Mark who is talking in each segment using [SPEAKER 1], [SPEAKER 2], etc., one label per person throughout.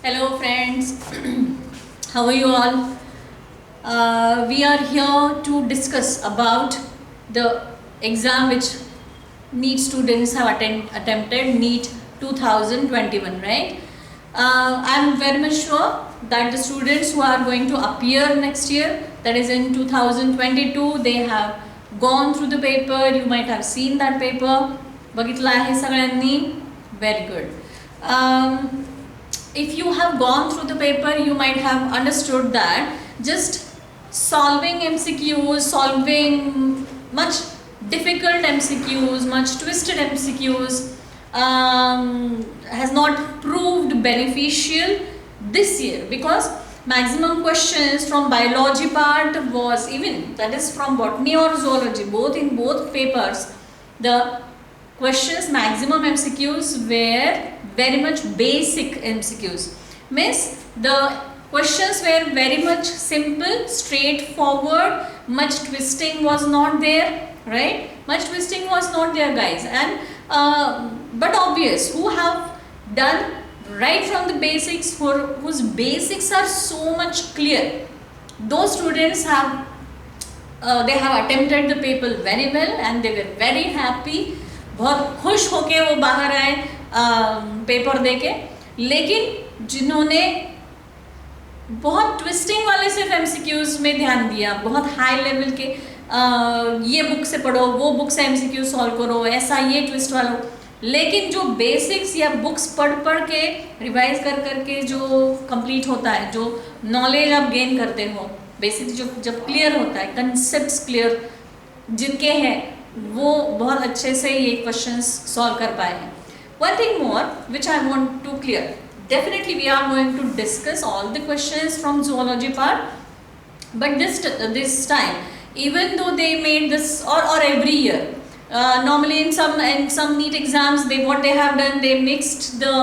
[SPEAKER 1] Hello friends, how are you all? We are here to discuss about the exam which NEET students have attempted, NEET 2021, right? I am very much sure that the students who are going to appear next year, that is in 2022, they have gone through the paper. You might have seen that paper. बघितला आहे सगळ्यांनी. Very good. If you have gone through the paper, you might have understood that just solving MCQs, solving much difficult MCQs, much twisted MCQs has not proved beneficial this year, because maximum questions from biology part was, even that is from botany or zoology, both in both papers, the questions, maximum MCQs were very much basic MCQs. Means the questions were very much simple, straightforward, much twisting was not there, right? Much twisting was not there, guys. And but obvious, who have done right from the basics, whose basics are so much clear, those students have they have attempted the paper very well and they were very happy. बहुत खुश होके वो बाहर आए paper देके. लेकिन जिन्होंने बहुत ट्विस्टिंग वाले सिर्फ एमसीक्यूज में ध्यान दिया, बहुत हाई लेवल के ये बुक से पढ़ो, वो बुक से एमसीक्यू सॉल्व करो, ऐसा ये ट्विस्ट वाला, लेकिन जो बेसिक्स या बुक्स पढ़ के रिवाइज कर के जो कंप्लीट होता है, जो नॉलेज आप गेन करते हो, बेसिक्स जो जब क्लियर होता है, कंसेप्ट्स क्लियर जिनके हैं, वो बहुत अच्छे से ये क्वेश्चंस सॉल्व कर पाए हैं. One thing more which I want to clear, definitely we are going to discuss all the questions from zoology part, but this time, even though they made this or every year, normally in some NEET exams, what they have done, they mixed the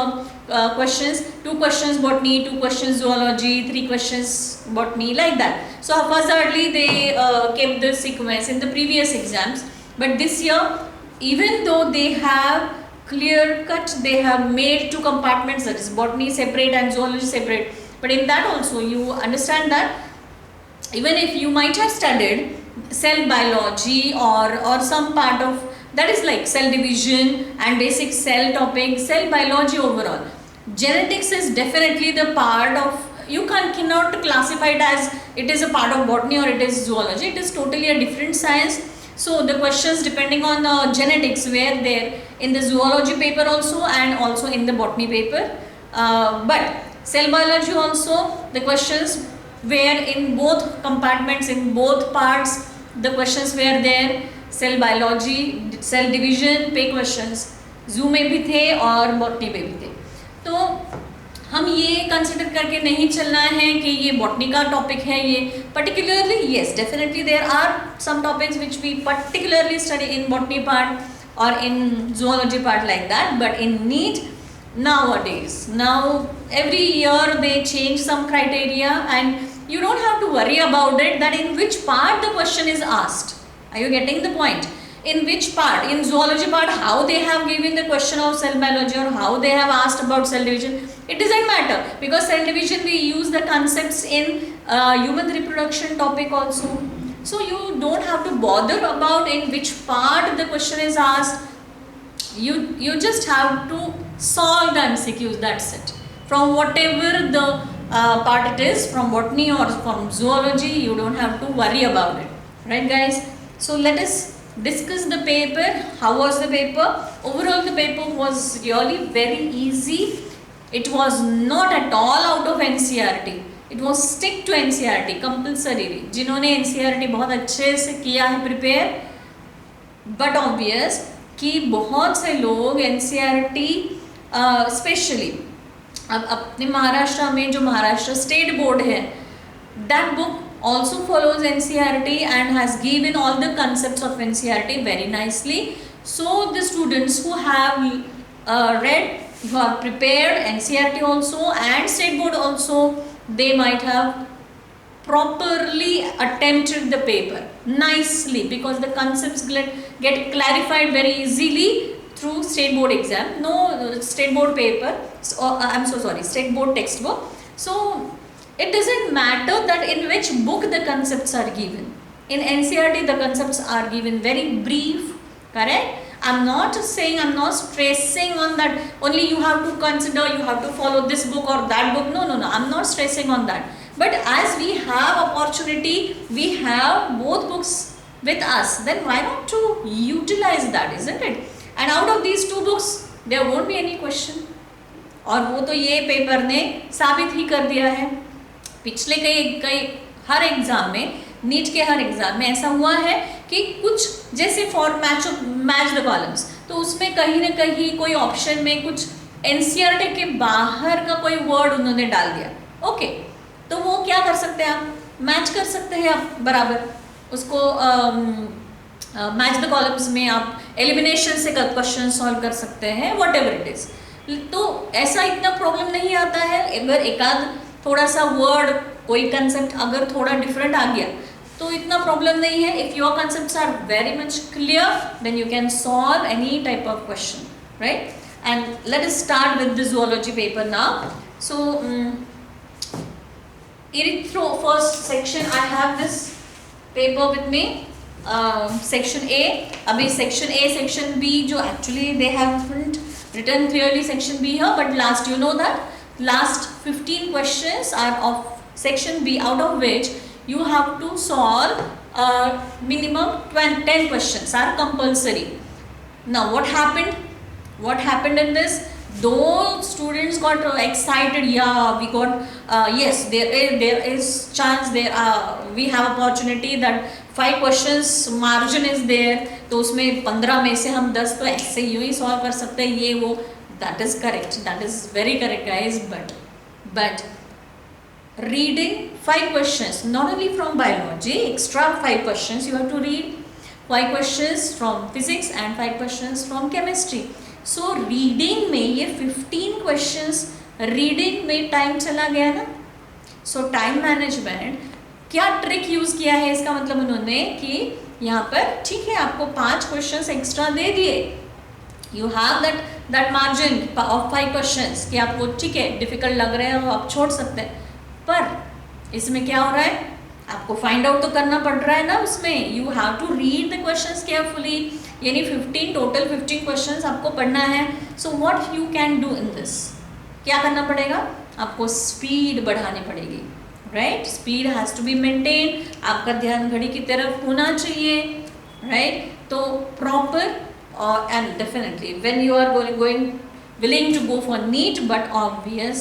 [SPEAKER 1] questions, 2 questions botany, 2 questions zoology, 3 questions botany, like that. So haphazardly they kept the sequence in the previous exams. But this year, even though they have clear cut, they have made 2 compartments, that is botany separate and zoology separate. But in that also you understand that even if you might have studied cell biology or some part of that is like cell division and basic cell topic, cell biology overall, genetics is definitely the part of, you cannot classify it as it is a part of botany or it is zoology. It is totally a different science. So the questions depending on genetics were there in the zoology paper also and also in the botany paper. But cell biology also, the questions were in both compartments, in both parts, the questions were there. Cell biology, cell division पे questions zoo में भी थे और botany पे भी थे. तो हम ये कंसिडर करके नहीं चलना है कि ये बॉटनी का टॉपिक है, ये particularly, yes definitely there are some topics which we particularly study in botany part और in zoology part like that. But in NEET nowadays, now every year they change some criteria and you don't have to worry about it that in which part the question is asked. Are you getting the point? In which part, in zoology part, how they have given the question of cell biology or how they have asked about cell division, it doesn't matter, because cell division we use the concepts in human reproduction topic also. So you don't have to bother about in which part the question is asked. You just have to solve the MCQs, that's it. From whatever the part it is, from botany or from zoology, you don't have to worry about it, right guys? So let us discuss the paper. How was the paper? Overall the paper was really very easy. It was not at all out of NCERT. It was stick to NCERT compulsory. जिन्होंने NCERT बहुत अच्छे से किया है prepare, but obvious कि बहुत से लोग NCERT स्पेशली अब अपने महाराष्ट्र में जो महाराष्ट्र स्टेट बोर्ड है, that book also follows NCERT and has given all the concepts of NCERT very nicely. So the students who have read, who have prepared NCERT also and state board also, they might have properly attempted the paper nicely, because the concepts get clarified very easily through state board exam, no state board paper, I'm so sorry, state board textbook. So it doesn't matter that in which book the concepts are given. In NCERT the concepts are given very brief, correct? I'm not saying, I'm not stressing on that only you have to consider, you have to follow this book or that book. No, I'm not stressing on that. But as we have opportunity, we have both books with us, then why not to utilize that, isn't it? And out of these two books there won't be any question. और वो तो ये paper ने साबित ही कर दिया है. पिछले कई हर एग्जाम में, नीट के हर एग्जाम में ऐसा हुआ है कि कुछ जैसे फॉर मैच द कॉलम्स, तो उसमें कहीं ना कहीं कोई ऑप्शन में कुछ एनसीईआरटी के बाहर का कोई वर्ड उन्होंने डाल दिया. ओके, तो वो क्या कर सकते हैं, आप मैच कर सकते हैं, आप बराबर उसको मैच द कॉलम्स में आप एलिमिनेशन से क्वेश्चन सॉल्व कर सकते हैं, वट एवर इट इज. तो ऐसा इतना प्रॉब्लम नहीं आता है. अगर एकाध थोड़ा सा वर्ड, कोई कंसेप्ट अगर थोड़ा डिफरेंट आ गया तो इतना प्रॉब्लम नहीं है. If your concepts are very much clear then you can solve any type of question, right? And let us start with the zoology paper now. So erythro first section, I have this paper with me, section A. अभी section A, section B जो actually they haven't written clearly section B here, but last you know that last 15 questions are of section B, out of which you have to solve minimum 10 questions are compulsory. Now what happened in this? Those students got excited. Yeah, we got yes, there is chance, we have opportunity that 5 questions margin is there, तो उसमें 15 में से हम 10 तो ऐसे यूं ही solve कर सकते हैं, ये वो. That is correct, that is very correct guys. But reading 5 questions, not only from biology, extra 5 questions you have to read, 5 questions from physics and 5 questions from chemistry. So reading में ये 15 questions reading में time चला गया ना. सो time management, क्या trick use किया है, इसका मतलब उन्होंने कि यहाँ पर ठीक है आपको 5 क्वेश्चंस एक्स्ट्रा दे दिए, you have that margin of 5 questions कि आपको ठीक है डिफिकल्ट लग रहे हैं तो आप छोड़ सकते हैं. पर इसमें क्या हो रहा है, आपको फाइंड आउट तो करना पड़ रहा है ना उसमें. You have to read the questions carefully, यानी 15 क्वेश्चंस आपको पढ़ना है. So what you can do in this, क्या करना पड़ेगा, आपको स्पीड बढ़ानी पड़ेगी, right? Speed has to be maintain, आपका ध्यान घड़ी की तरफ होना चाहिए, राइट? तो प्रॉपर और and definitely when you are going willing to go for NEET, but obvious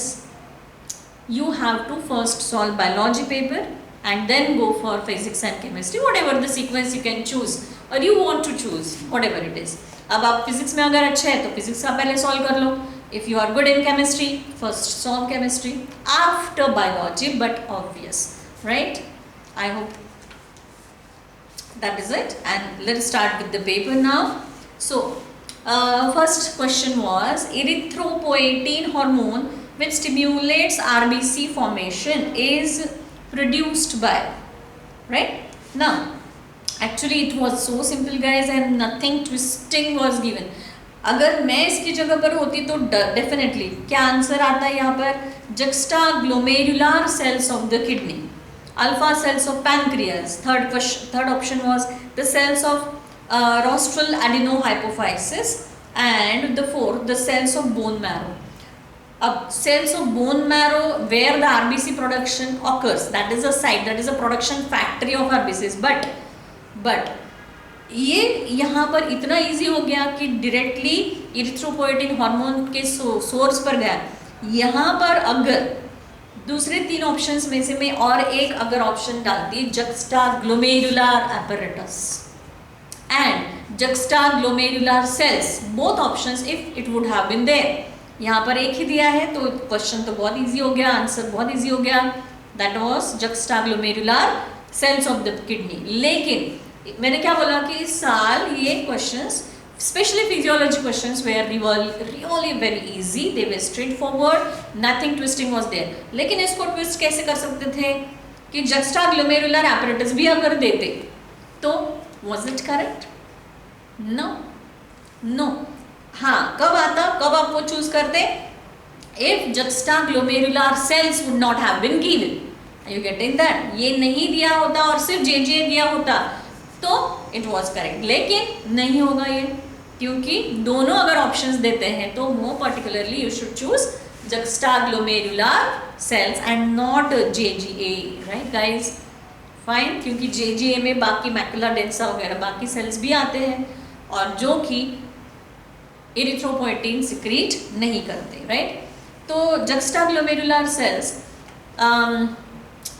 [SPEAKER 1] you have to first solve biology paper and then go for physics and chemistry, whatever the sequence you can choose or you want to choose, whatever it is. अब आप physics में अगर अच्छे हैं तो physics का पहले solve कर लो. If you are good in chemistry, first solve chemistry after biology, but obvious, right? I hope that is it, and let's start with the paper now. So first question was erythropoietin hormone which stimulates RBC formation is produced by, right? Now actually it was so simple guys and nothing twisting was given. अगर मैं इसकी जगह पर होती तो definitely क्या answer आता है यहाँ पर, juxtaglomerular cells of the kidney, alpha cells of pancreas. Third option was the cells of rostral adenohypophysis, and the fourth the cells of bone marrow. Cells of bone marrow where the RBC production occurs, that is a site, that is a production factory of RBCs. but ये यहाँ पर इतना easy हो गया कि directly erythropoietin hormone के source पर गया. यहाँ पर अगर दूसरे 3 ऑप्शंस में से मैं और एक अगर ऑप्शन डालती, juxtaglomerular apparatus and juxtaglomerular cells, both options if it would have been there. यहाँ पर एक ही दिया है तो क्वेश्चन तो बहुत इजी हो गया, आंसर बहुत इजी हो गया. That was juxtaglomerular cells of the kidney. लेकिन मैंने क्या बोला कि इस साल ये questions especially physiology questions were really very easy, they were straightforward, nothing twisting was there. लेकिन इसको ट्विस्ट कैसे कर सकते थे कि जक्स्टा ग्लोमेरुलर apparatus भी अगर देते तो was it correct? No. हाँ, कब आता, कब आप वो चूज करते, if juxtaglomerular cells would not have been given. Are you getting that? ये नहीं दिया होता और सिर्फ JJ दिया होता तो it was correct, लेकिन नहीं होगा ये, क्योंकि दोनों अगर ऑप्शंस देते हैं तो more particularly you should choose juxtaglomerular cells and not JGA, right guys? Fine, क्योंकि JGA में बाकी मैकुला डेंसा वगैरह बाकी सेल्स भी आते हैं और जो कि इरिथ्रोपोएटिन सिक्रीट नहीं करते, राइट? तो जक्स्टाग्लोमेरुलर सेल्स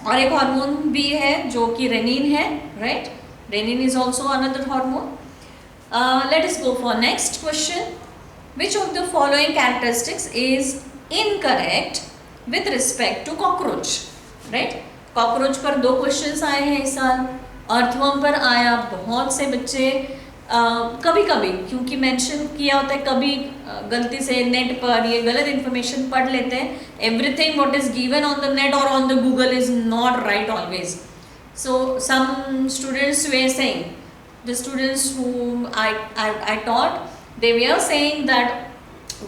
[SPEAKER 1] और एक हार्मोन भी है जो कि रेनिन है, right? Renin is also another hormone. Let us go for next question. Which of the following characteristics is incorrect with respect to cockroach, right? Cockroach पर 2 क्वेश्चंस आए हैं इस साल, अर्थवर्म पर आया. बहुत से बच्चे कभी कभी क्योंकि मेंशन किया होता है, कभी गलती से नेट पर ये गलत इन्फॉर्मेशन पढ़ लेते हैं. Everything what is given on the net और on the Google is not right always. So some students were saying, the students whom I taught, they were saying that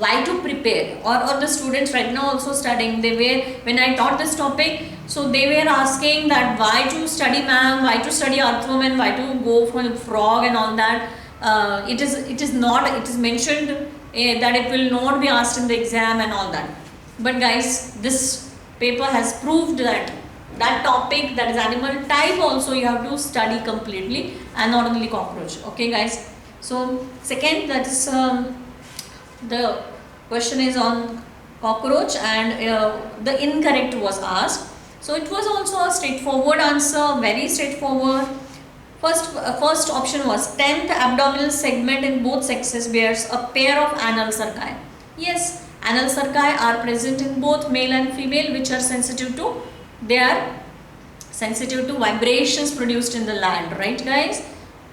[SPEAKER 1] why to prepare, or the students right now also studying, they were, when I taught this topic, so they were asking that why to study ma'am, why to study earthworm and why to go for frog and all that. It is not, it is mentioned that it will not be asked in the exam and all that. But guys, this paper has proved that that topic, that is animal type also, you have to study completely and not only cockroach. Okay guys, so second, that is the question is on cockroach and the incorrect was asked. So it was also a straightforward answer, very straightforward. First option was 10th abdominal segment in both sexes bears a pair of anal cerci. Yes, anal cerci are present in both male and female, which are sensitive to, they are sensitive to vibrations produced in the land, right guys?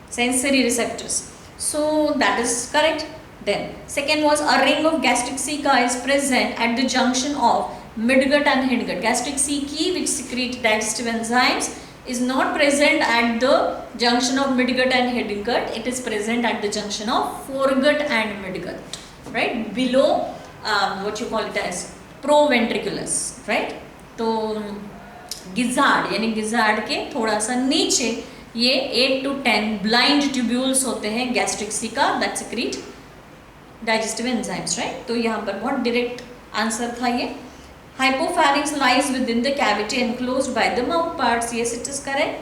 [SPEAKER 1] Sensory receptors. So that is correct. Then second was a ring of gastric ceca is present at the junction of midgut and hindgut. Gastric cecae, which secrete digestive enzymes, is not present at the junction of midgut and hindgut. It is present at the junction of foregut and midgut, right? Below what you call it as proventriculus, right? तो gizzard यानी gizzard के थोड़ा सा नीचे ये 8 to 10 blind tubules होते हैं gastric caeca that secrete digestive enzymes, right? तो यहाँ पर बहुत डायरेक्ट आंसर था ये. Hypopharynx lies within the cavity enclosed by the mouth parts. Yes, it is correct.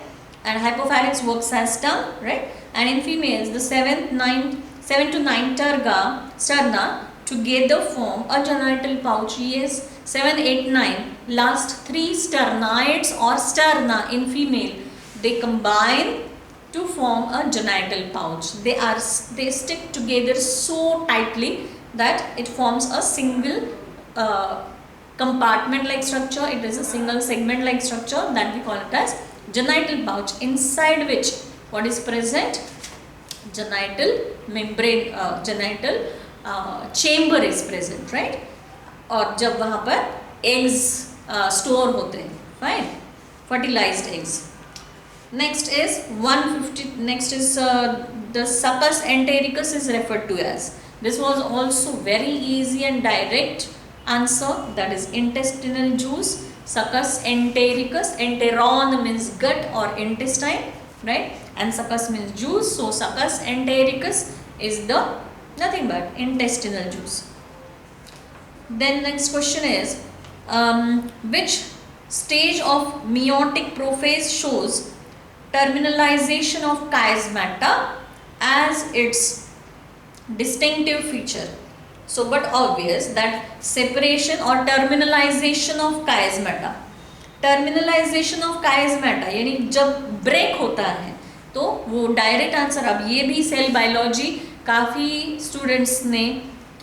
[SPEAKER 1] And hypopharynx works as tongue, right? And in females, the 7 to 9 sterna together form a genital pouch. Yes, 7, 8, 9. Last 3 sternids or sterna in female, they combine to form a genital pouch. They stick together so tightly that it forms a single compartment like structure. It is a single segment like structure that we call it as genital pouch, inside which what is present, genital membrane, genital chamber is present, right? और जब वहाँ पर eggs store होते हैं, fine, fertilized eggs. Next is 150. Next is the succus entericus is referred to as. This was also very easy and direct answer, that is intestinal juice. Succus entericus, enteron means gut or intestine, right? And succus means juice, so succus entericus is the nothing but intestinal juice. Then next question is which stage of meiotic prophase shows terminalization of chiasmata as its distinctive feature? So but obvious that separation or terminalization of chiasmata, terminalization of chiasmata यानी जब break होता है तो वो direct answer. अब ये भी cell biology काफ़ी स्टूडेंट्स ने,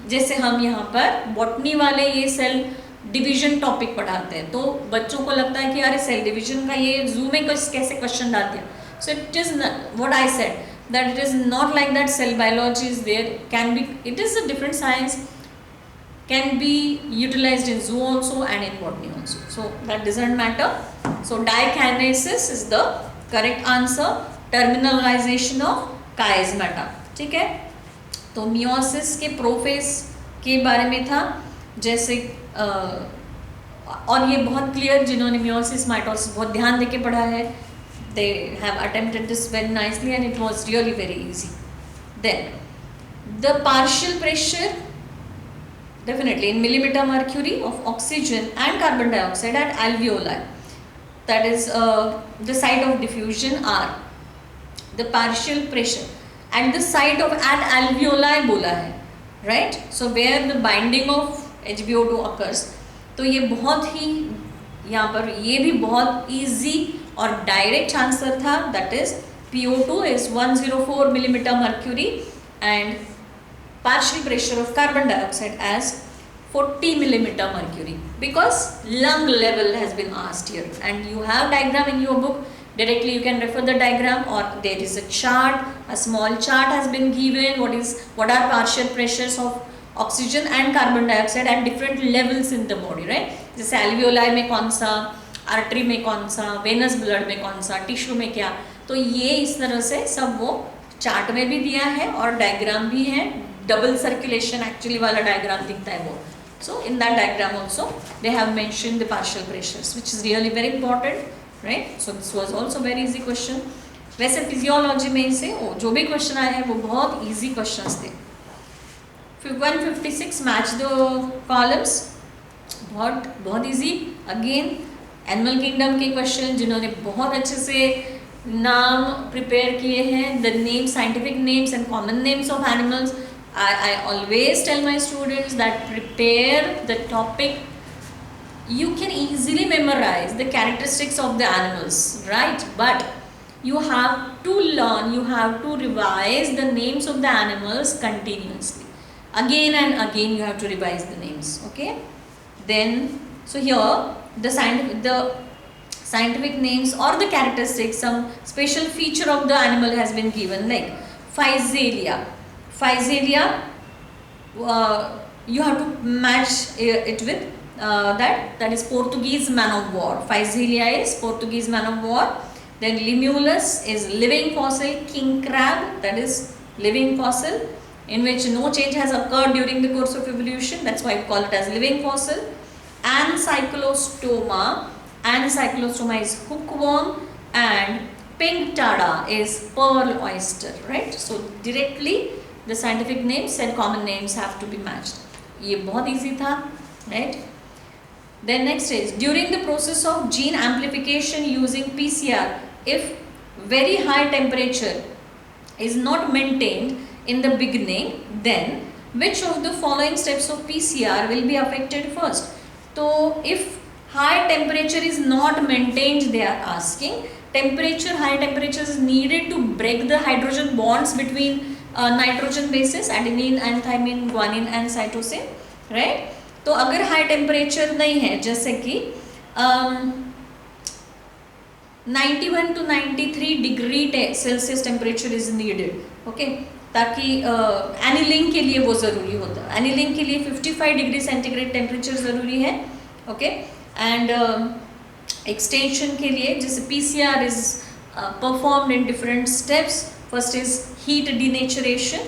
[SPEAKER 1] जैसे हम यहाँ पर बॉटनी वाले ये सेल डिवीजन टॉपिक पढ़ाते हैं तो बच्चों को लगता है कि यार सेल डिवीजन का ये जू में कैसे क्वेश्चन डाल दिया. सो it is what I said, that it is not like that cell biology is there, can be, it is a different science, can be utilized in zoo also and in botany also, so that doesn't matter. So dikinesis is the correct answer, terminalization of chiasmata. ठीक है. तो meiosis के profess के बारे में था, जैसे और ये बहुत क्लियर, जिन्होंने मियोसिस माइटोसिस बहुत ध्यान देके पढ़ा है, they have attempted this very nicely and it was really very easy. Then the partial pressure, definitely in millimeter mercury of oxygen and carbon dioxide at alveoli, that is the site of diffusion, are the partial pressure at the site of at alveoli बोला है, right? So where the binding of HbO2 occurs. तो ये बहुत ही यहाँ पर ये भी बहुत easy और डायरेक्ट आंसर था, that is PO2 is 104 millimeter mercury and partial pressure of carbon dioxide as 40 millimeter mercury, because lung level has been asked here and you have diagram in your book. Directly you can refer the diagram, or there is a chart, a small chart has been given, what are partial pressures of oxygen and carbon dioxide at different levels in the body, right? जैसे alveoli में कौन सा, artery में कौन सा, venous blood में कौन सा, टिश्यू में क्या, तो ये इस तरह से सब वो चार्ट में भी दिया है और डायग्राम भी है, डबल सर्कुलेशन एक्चुअली वाला डायग्राम दिखता है वो. So in that diagram also they have mention the partial pressures which is really very important, right? So this was also very easy question. वैसे फिजियोलॉजी में से जो भी क्वेश्चन आए हैं वो बहुत ईजी क्वेश्चन थे. 156 मैच द कॉलम्स, बहुत ईजी. अगेन एनिमल किंगडम के क्वेश्चन जिन्होंने बहुत अच्छे से नाम प्रिपेयर किए हैं, the name, scientific names and common names of animals. I always tell my students that prepare the topic. You can easily memorize the characteristics of the animals, right? But you have to learn, you have to revise the names of the animals continuously. Again and again you have to revise the names, okay? Then, so here the scientific names or the characteristics, some special feature of the animal has been given, like Physalia. Physalia, you have to match it with that is Portuguese man of war. Physalia is Portuguese man of war. Then Limulus is living fossil. King crab, that is living fossil in which no change has occurred during the course of evolution, that's why we call it as living fossil. Ancyclostoma, Ancyclostoma is hookworm, and pink tada is pearl oyster, right? So directly the scientific names and common names have to be matched. ये बहुत easy था, right? Then next is during the process of gene amplification using PCR, if very high temperature is not maintained in the beginning, then which of the following steps of PCR will be affected first? So if high temperature is not maintained, they are asking, high temperature is needed to break the hydrogen bonds between nitrogen bases, adenine and thymine, guanine and cytosine, right? तो अगर high temperature नहीं है, जैसे कि 91 to 93 degree Celsius temperature is needed, okay, ताकि annealing के लिए वो ज़रूरी होता है. एनिलिंग के लिए 55 डिग्री सेंटीग्रेड टेम्परेचर ज़रूरी है, ओके. एंड एक्सटेंशन के लिए जैसे PCR is performed in different steps. First is heat denaturation,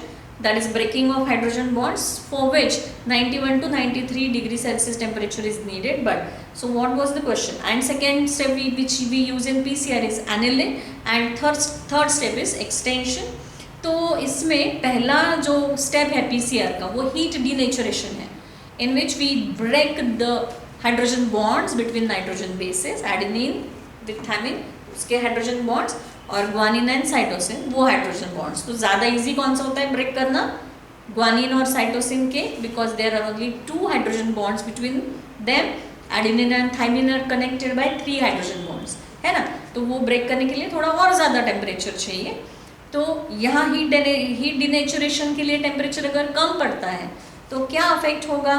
[SPEAKER 1] that is breaking of hydrogen bonds, for which 91 to 93 degree Celsius temperature is needed. But so what was the question? And second step which we use in PCR is annealing, and third step is extension. तो इसमें पहला जो step है PCR का वो heat denaturation है, in which we break the hydrogen bonds between nitrogen bases, adenine with thymine उसके hydrogen bonds, और ग्वानिन एंड साइटोसिन वो हाइड्रोजन बॉन्ड्स. तो ज़्यादा इजी कौन सा होता है ब्रेक करना? ग्वानिन और साइटोसिन के, because there are only 2 hydrogen bonds between them. Adenine and thymine are connected by 3 hydrogen bonds, है ना? तो वो ब्रेक करने के लिए थोड़ा और ज़्यादा टेम्परेचर चाहिए. तो यहाँ हीट डिनेचुरेशन के लिए टेम्परेचर अगर कम पड़ता है तो क्या अफेक्ट होगा?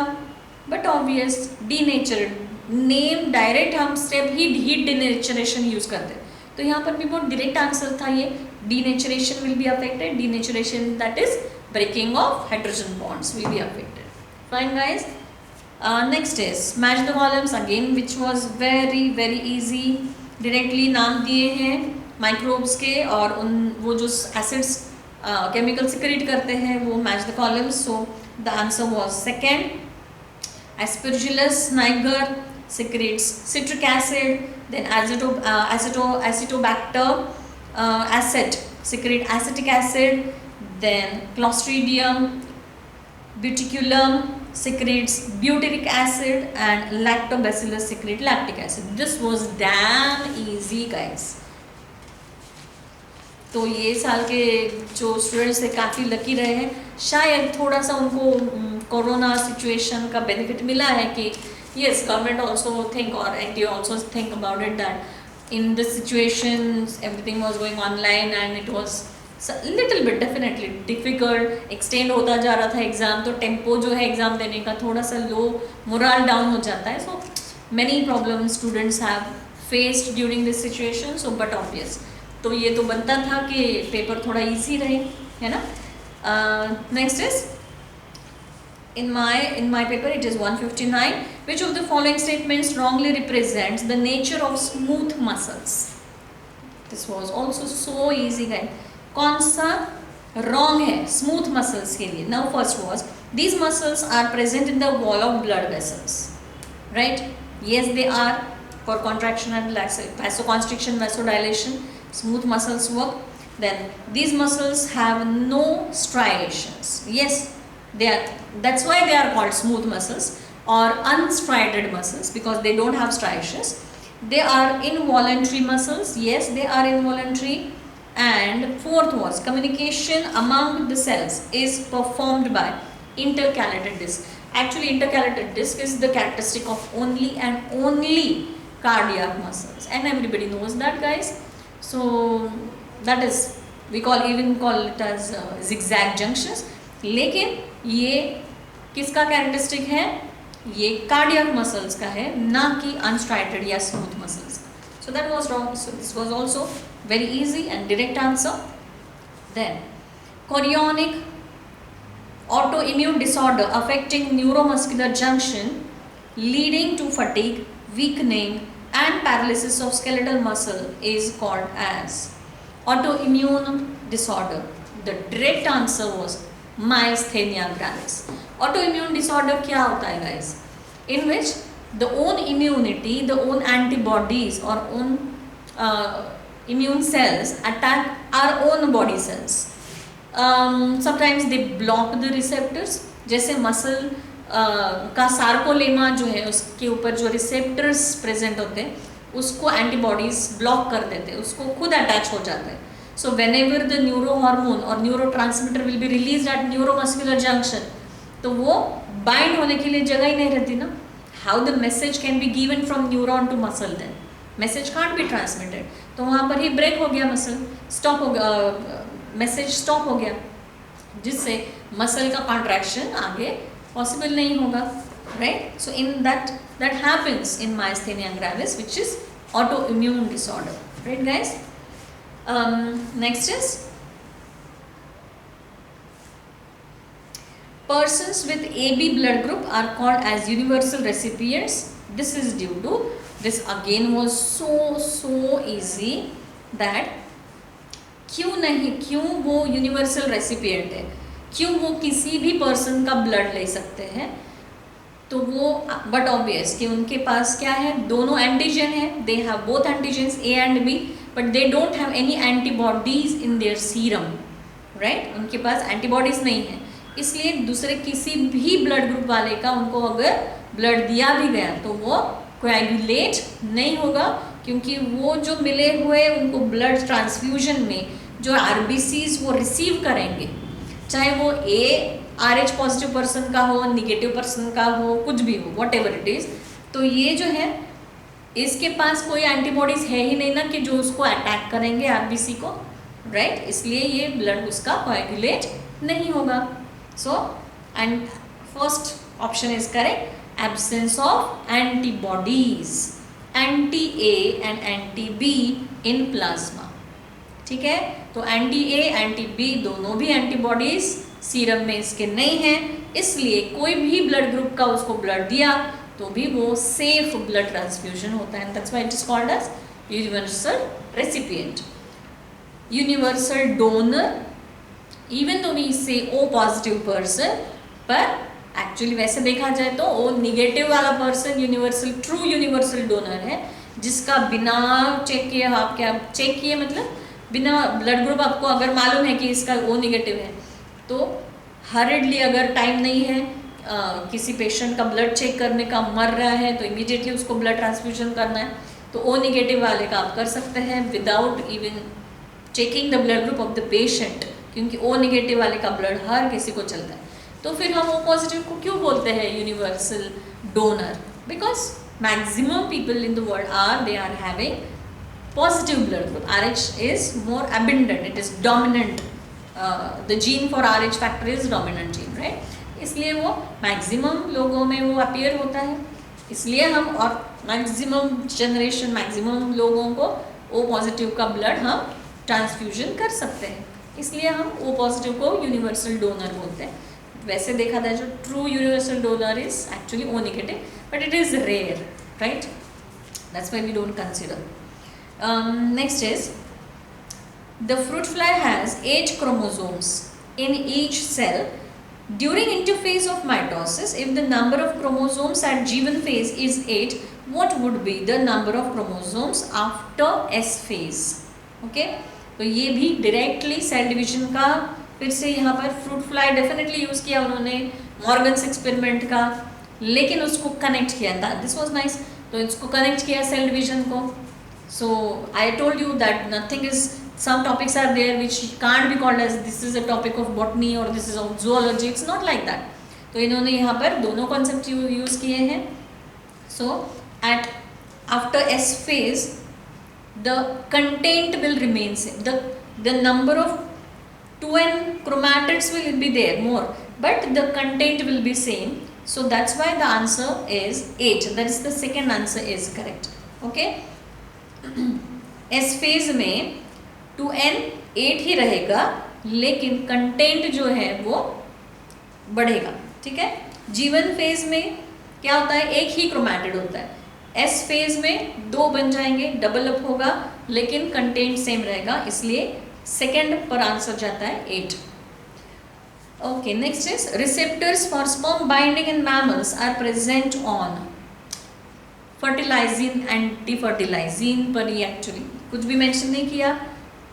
[SPEAKER 1] But obvious denature name direct हम स्टेप हीट डिनेचुरेशन यूज़ करते हैं. तो यहाँ पर भी बहुत डायरेक्ट आंसर था ये, denaturation will be affected. Denaturation that is breaking of hydrogen bonds will be affected. Fine guys. Next is match the columns again which was very very easy. Directly नाम दिए हैं माइक्रोब्स के और उन वो जो एसिड्स केमिकल सिक्रेट करते हैं, वो match the columns. So the answer was second. Aspergillus niger secretes citric acid. Then Acetobacter acid secrete acetic acid. Then Clostridium buticulum secretes butyric acid, and Lactobacillus secrete lactic acid. This was damn easy, guys. तो ये साल के जो students थे काफ़ी lucky रहे हैं. शायद थोड़ा सा उनको कोरोना सिचुएशन का बेनिफिट मिला है कि yes, government also think or NTO also think about it that in this situation everything was going online and it was little bit definitely difficult. extend होता जा रहा था एग्ज़ाम, तो टेम्पो जो है एग्ज़ाम देने का थोड़ा सा लो, मोरल डाउन हो जाता है. so many problems students have faced during this situation. so but obvious, तो ये तो बनता था कि पेपर थोड़ा इजी रहे, है ना. Next is in my paper it is 159. Which of the following statements wrongly represents the nature of smooth muscles? This was also so easy, guys. कौन सा wrong है smooth muscles के लिए? Now first was, these muscles are present in the wall of blood vessels, right? Yes, they are for contraction and relaxation, vasoconstriction, vasodilation. Smooth muscles work. Then these muscles have no striations. Yes, they are. That's why they are called smooth muscles or unstriated muscles, because they don't have striations. They are involuntary muscles. Yes, they are involuntary. And fourth was, communication among the cells is performed by intercalated disc. Actually, intercalated disc is the characteristic of only and only cardiac muscles, and everybody knows that, guys. So that is, we even call it as zigzag junctions. लेकिन ये किसका characteristic है? ये cardiac muscles का है, ना कि unstriated या स्मूथ मसल्स का. So that was wrong. So this was also very easy and direct answer. Then chorionic autoimmune disorder affecting neuromuscular junction leading to fatigue, weakening and paralysis of skeletal muscle is called as autoimmune disorder. The direct answer was myasthenia gravis. Autoimmune disorder क्या होता है, guys? In which the own immunity, the own antibodies or own immune cells attack our own body cells. Sometimes they block the receptors. जैसे muscle का sarcolemma जो है उसके ऊपर जो रिसेप्टर्स प्रेजेंट होते हैं उसको एंटीबॉडीज ब्लॉक कर देते हैं, उसको खुद अटैच हो जाते हैं. So whenever the neuro hormone और neuro transmitter will be release at neuromuscular junction, तो वो बाइंड होने के लिए जगह ही नहीं रहती ना. How the message can be given from neuron to muscle? Then message can't be transmitted. तो वहाँ पर ही ब्रेक हो गया, मसल स्टॉप हो गया, मैसेज स्टॉप हो गया, जिससे मसल का कॉन्ट्रैक्शन आगे पॉसिबल नहीं होगा, right. So in that happens in myasthenia gravis, which is autoimmune disorder, right, guys. Next is persons with AB blood group are called as universal recipients. This is due to, this again was so easy that क्यों वो universal recipient है, क्यों वो किसी भी person का blood ले सकते हैं. तो वो बट ऑब्वियस कि उनके पास क्या है, दोनों एंटीजन है, they have both antigens A and B, but they don't have any antibodies in their serum, right. उनके पास एंटीबॉडीज नहीं है, इसलिए दूसरे किसी भी ब्लड ग्रुप वाले का उनको अगर ब्लड दिया भी गया तो वो कोएगुलेट नहीं होगा, क्योंकि वो जो मिले हुए उनको ब्लड ट्रांसफ्यूजन में जो आरबीसीज वो रिसीव करेंगे, चाहे वो RH पॉजिटिव पर्सन का हो, निगेटिव पर्सन का हो, कुछ भी हो, वॉट एवर इट इज़, तो ये जो है इसके पास कोई एंटीबॉडीज है ही नहीं ना कि जो उसको अटैक करेंगे आरबीसी को, राइट. इसलिए ये ब्लड उसका कोएगुलेट नहीं होगा. So and first option is correct, absence of antibodies, anti A and anti be in plasma. ठीक है, तो एंटी ए एंटी बी दोनों भी एंटीबॉडीज सीरम में इसके नहीं हैं, इसलिए कोई भी ब्लड ग्रुप का उसको ब्लड दिया तो भी वो सेफ ब्लड ट्रांसफ्यूजन होता है. That's why it is called as universal recipient. Universal donor, even though we say O positive person, पर एक्चुअली वैसे देखा जाए तो ओ निगेटिव वाला person universal true universal donor है, जिसका बिना चेक किए, आप क्या चेक किए मतलब बिना ब्लड ग्रुप आपको अगर मालूम है कि इसका ओ निगेटिव है, तो हर्डली अगर टाइम नहीं है किसी पेशेंट का ब्लड चेक करने का, मर रहा है तो इमीडिएटली उसको ब्लड ट्रांसफ्यूजन करना है, तो ओ निगेटिव वाले का आप कर सकते हैं without even checking the blood group of the patient, क्योंकि ओ निगेटिव वाले का ब्लड हर किसी को चलता है। तो फिर हम ओ पॉजिटिव को क्यों बोलते हैं universal donor? Because maximum people in the world they are having positive blood group. RH is more abundant, it is dominant, the gene for RH factor is dominant gene, right? इसलिए वो maximum लोगों में वो appear होता है, इसलिए हम और मैक्सिमम जनरेशन मैक्सिमम लोगों को ओ पॉजिटिव का ब्लड हम ट्रांसफ्यूजन कर सकते हैं, इसलिए हम ओ पॉजिटिव को यूनिवर्सल डोनर बोलते हैं। वैसे देखा जाए जो true universal donor is actually O negative, but it is rare, right? That's why we don't consider. Next is the fruit fly has 8 chromosomes in each cell. During interphase of mitosis, if the number of chromosomes at given phase is 8, what would be the number of chromosomes after S phase? Okay, तो ये भी directly cell division का फिर से यहाँ पर fruit fly definitely use किया उन्होंने Morgan's experiment का, लेकिन उसको connect किया था, this was nice, तो इसको connect किया cell division को। So I told you that nothing is, some topics are there which can't be called as this is a topic of botany or this is of zoology, it's not like that. तो इन्होंने यहाँ पर दोनों concept use किए हैं। So at after S phase the content will remain same, the number of 2n chromatids will be there more, but the content will be same, so that's why the answer is 8, that is the second answer is correct. Okay, S phase में 2n 8 ही रहेगा, लेकिन content जो है वो बढ़ेगा, ठीक है। जीवन फेज में क्या होता है, एक ही क्रोमैटिड होता है, एस फेज में 2 बन जाएंगे, डबल अप होगा, लेकिन कंटेंट सेम रहेगा, इसलिए सेकेंड पर आंसर जाता है 8। Okay, next is receptors for sperm binding in mammals are present on fertilizin, anti fertilizin पर ये एक्चुअली कुछ भी मेंशन नहीं किया,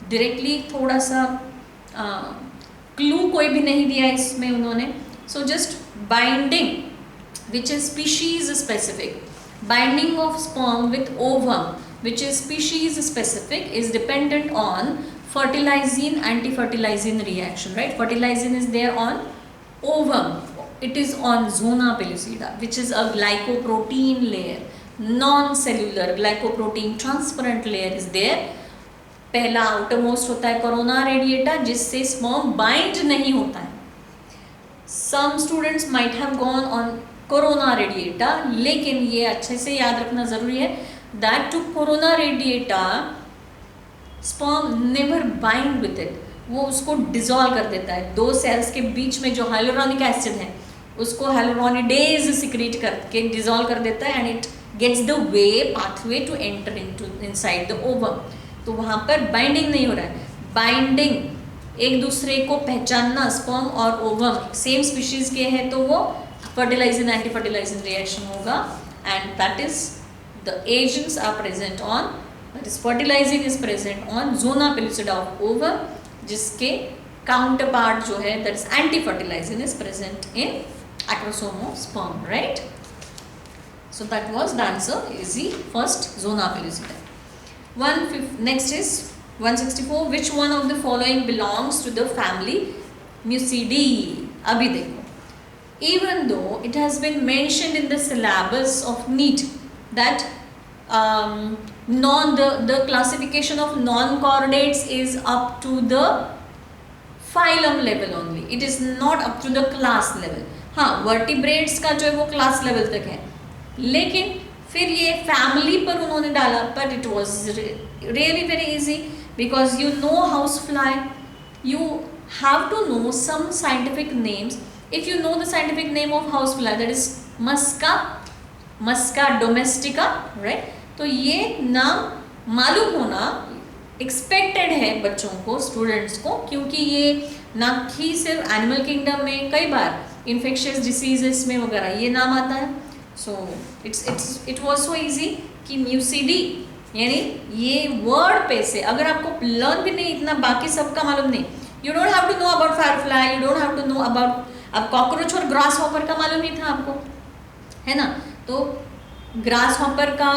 [SPEAKER 1] डायरेक्टली थोड़ा सा क्लू कोई भी नहीं दिया इसमें उन्होंने। So just binding which is species specific, binding of sperm with ovum which is species specific is dependent on fertilizin anti-fertilizin reaction, right? Fertilizin is there on ovum, it is on zona pellucida, which is a glycoprotein layer, non-cellular glycoprotein transparent layer is there. पहला outermost होता है corona radiata, जिससे sperm bind नहीं होता है। Some students might have gone on corona radiata, लेकिन ये अच्छे से याद रखना ज़रूरी है that to corona radiata sperm never bind with it, वो उसको डिजॉल्व कर देता है। 2 सेल्स के बीच में जो हाइलोरोनिक एसिड है उसको हाइलोरोनिडेज सिक्रीट करके डिजॉल्व कर देता है, and it gets the way pathway to enter inside the ovum. तो वहाँ पर बाइंडिंग नहीं हो रहा है, बाइंडिंग एक दूसरे को पहचानना, स्पर्म और ओवम सेम स्पीशीज के हैं तो वो फर्टिलाइजिंग एंटी फर्टिलाइजिंग रिएक्शन होगा, and that is the agents are present on, that is fertilizing is present on zona pellucida of ovum, जिसके counterpart जो है that is anti-fertilizing is present in acrosome of sperm, right? So that was the answer, easy, first zona pellucida. Next is 164, which one of the following belongs to the family Mucidae? अभी देखो, even though it has been mentioned in the syllabus of NEET that the classification of non-chordates is up to the phylum level only, it is not up to the class level. हाँ, vertebrates का जो है वो class level तक है, लेकिन फिर ये family पर उन्होंने डाला, but it was really very easy because you know housefly, you have to know some scientific names. If you know the scientific name of housefly, that is Musca domestica, right? तो ये नाम मालूम होना expected है बच्चों को, students को, क्योंकि ये ना कि सिर्फ एनिमल किंगडम में कई बार इन्फेक्शियस डिसीजेस में वगैरह ये नाम आता है. So it was so easy कि म्यूसिडी यानी ये वर्ड पे से अगर आपको लर्न भी नहीं इतना बाकी सबका मालूम नहीं, you don't have to know about firefly, you don't have to know about, अब कॉकरोच और ग्रास हॉपर का मालूम नहीं था आपको, है ना. तो ग्रास हॉपर का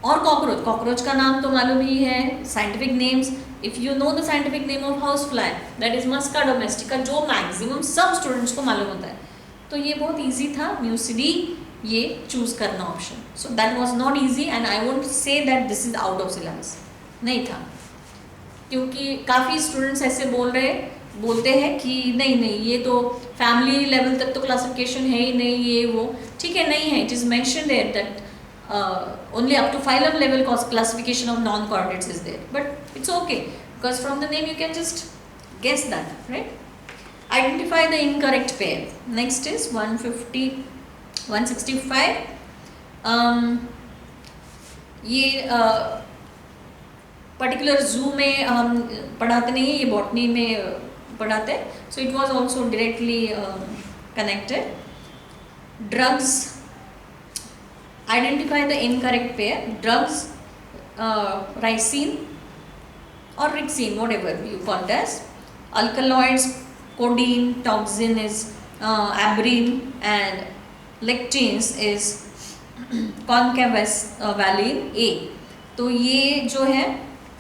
[SPEAKER 1] और कॉकरोच का नाम तो मालूम ही है, scientific names. If you know the scientific name of house fly that is Musca domestica, जो मैक्सिमम सब स्टूडेंट्स को मालूम होता है. तो ये बहुत ईजी था म्यूसिडी ये चूज करना option. So that was not easy and I won't say that this is out of syllabus, नहीं था. क्योंकि काफ़ी स्टूडेंट्स ऐसे बोलते हैं कि नहीं ये तो फैमिली लेवल तक तो क्लासिफिकेशन है ही नहीं, ये वो ठीक है नहीं है. It is mention there that only up to phylum level classification of non-chordates is there, but it's okay because from the name you can just guess that, right? Identify the incorrect pair. Next is 165. ये particular जू में हम पढ़ाते नहीं, ये botany में पढ़ाते हैं. So it was also directly connected. Drugs, identify the incorrect pair. Drugs, ricin or rixin, whatever you call it as. Alkaloids, codeine, toxin is abrine, and lectins is concavalin A. तो ये जो है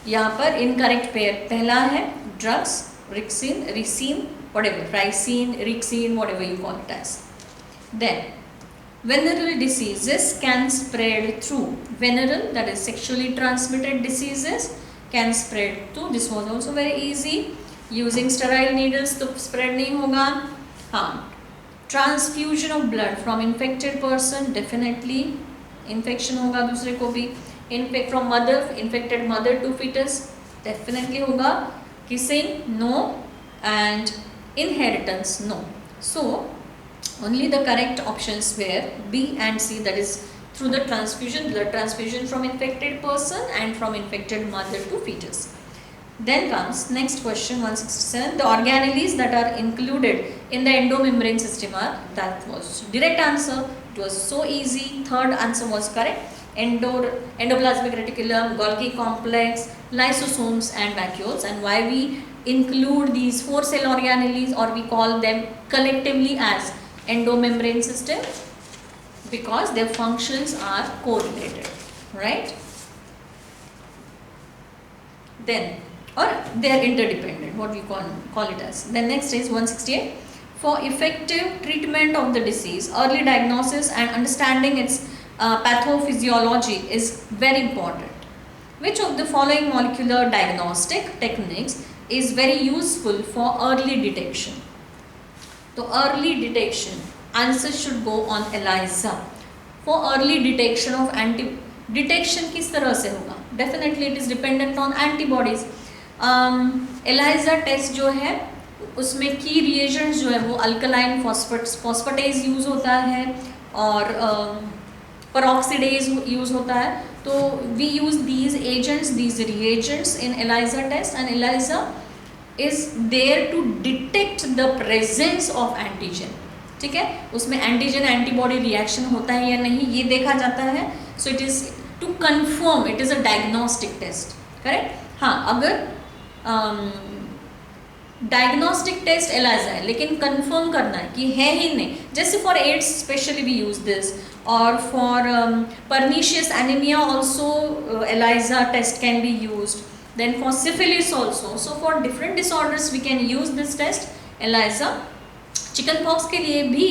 [SPEAKER 1] यहाँ पर incorrect pair पहला है drugs, rixin, ricin, whatever, ricin, rixin, whatever you call it as. Then venereal diseases can spread through. Venereal, that is sexually transmitted diseases, can spread through. This was also very easy. Using sterile needles तो spread नहीं होगा. हाँ, transfusion of blood from infected person, definitely infection होगा दूसरे को भी. Infect from mother, infected mother to fetus, definitely होगा. Kissing, no, and inheritance, no. So only the correct options were B and C, that is through the transfusion, blood transfusion from infected person and from infected mother to fetus. Then comes next question 167. The organelles that are included in the endomembrane system are, that was direct answer. It was so easy. Third answer was correct. Endoplasmic reticulum, Golgi complex, lysosomes and vacuoles. And why we include these 4 cell organelles or we call them collectively as endomembrane system? Because their functions are correlated, right? Then, or they are interdependent, what we call it as. Then next is 168. For effective treatment of the disease, early diagnosis and understanding its pathophysiology is very important. Which of the following molecular diagnostic techniques is very useful for early detection? तो early detection, answer should go on ELISA. For early detection of anti, detection किस तरह से होगा? Definitely it is dependent on antibodies. ELISA test जो है उसमें की reagents जो है वो अल्कलाइन फॉस्फेटेज यूज़ होता है और परऑक्सीडेज यूज़ होता है. तो we use these agents, these reagents in ELISA test and ELISA is there to detect the presence of antigen. ठीक है, उसमें एंटीजन एंटीबॉडी रिएक्शन होता है या नहीं ये देखा जाता है. So it is to confirm, it is a diagnostic test, correct. हाँ, अगर डायग्नोस्टिक टेस्ट एलाइजा है लेकिन कंफर्म करना है कि है ही नहीं, जैसे for AIDS specially we use this, और for pernicious anaemia also ELISA test can be used. Then for syphilis also, so for different disorders we can use this test, ELISA. Chicken pox के लिए भी,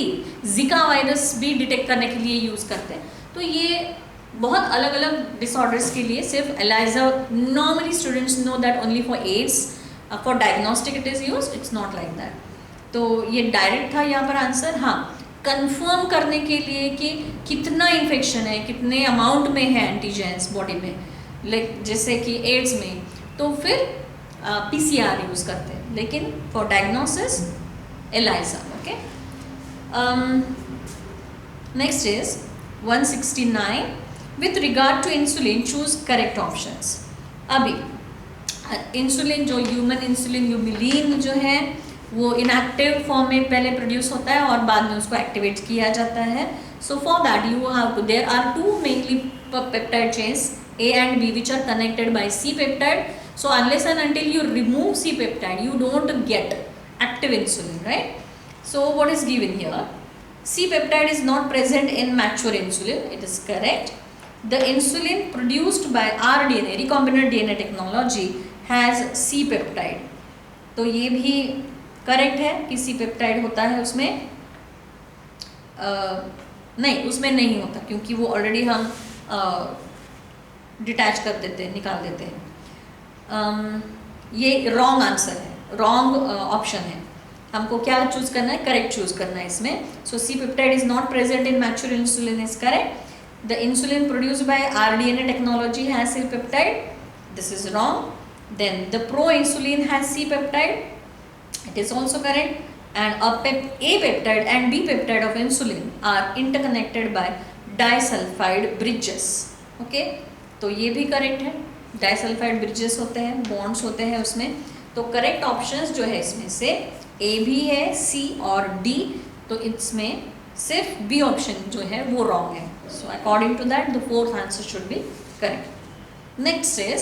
[SPEAKER 1] जिका virus भी detect करने के लिए use करते हैं. तो ये बहुत अलग अलग डिसऑर्डर्स के लिए सिर्फ ELISA. Normally students know that only for AIDS, for diagnostic it is use, it's not like that. तो ये डायरेक्ट था यहाँ पर आंसर. हाँ, कंफर्म करने के लिए कि कितना इन्फेक्शन है, कितने अमाउंट में है एंटीजेंस बॉडी में, लाइक जैसे कि एड्स में, तो फिर PCR यूज़ करते हैं. लेकिन for diagnosis ELISA. Okay. Next is 169. With regard to insulin choose correct options. अभी इंसुलिन जो ह्यूमन इंसुलिन यूबिलीन जो है वो इनएक्टिव फॉर्म में पहले प्रोड्यूस होता है और बाद में उसको एक्टिवेट किया जाता है. So for that you have to, there are two mainly peptide chains A and B which are connected by C peptide. So unless and until you remove C peptide, you don't get active insulin, right? So what is given here? C peptide is not present in mature insulin. It is correct. The insulin produced by rDNA, recombinant DNA technology, has C peptide. तो ये भी correct है कि C peptide होता है उसमें. नहीं, उसमें नहीं होता क्योंकि वो ऑलरेडी हम डिटैच कर देते हैं, निकाल देते हैं. ये रॉन्ग आंसर है, रॉन्ग ऑप्शन है. हमको क्या चूज करना है? करेक्ट चूज करना है इसमें. So C peptide is not present in mature insulin is correct. The insulin produced by rDNA technology has C peptide. This is wrong. Then the proinsulin has C peptide. It is also correct. And A peptide and B peptide of insulin are interconnected by disulfide bridges. Okay? तो ये भी correct है. Disulphide bridges होते हैं, bonds होते हैं उसमें. तो करेक्ट ऑप्शंस जो है इसमें से ए भी है, सी और डी. तो इसमें सिर्फ बी ऑप्शन जो है वो रॉन्ग है. So according to that the fourth answer should be correct. Next is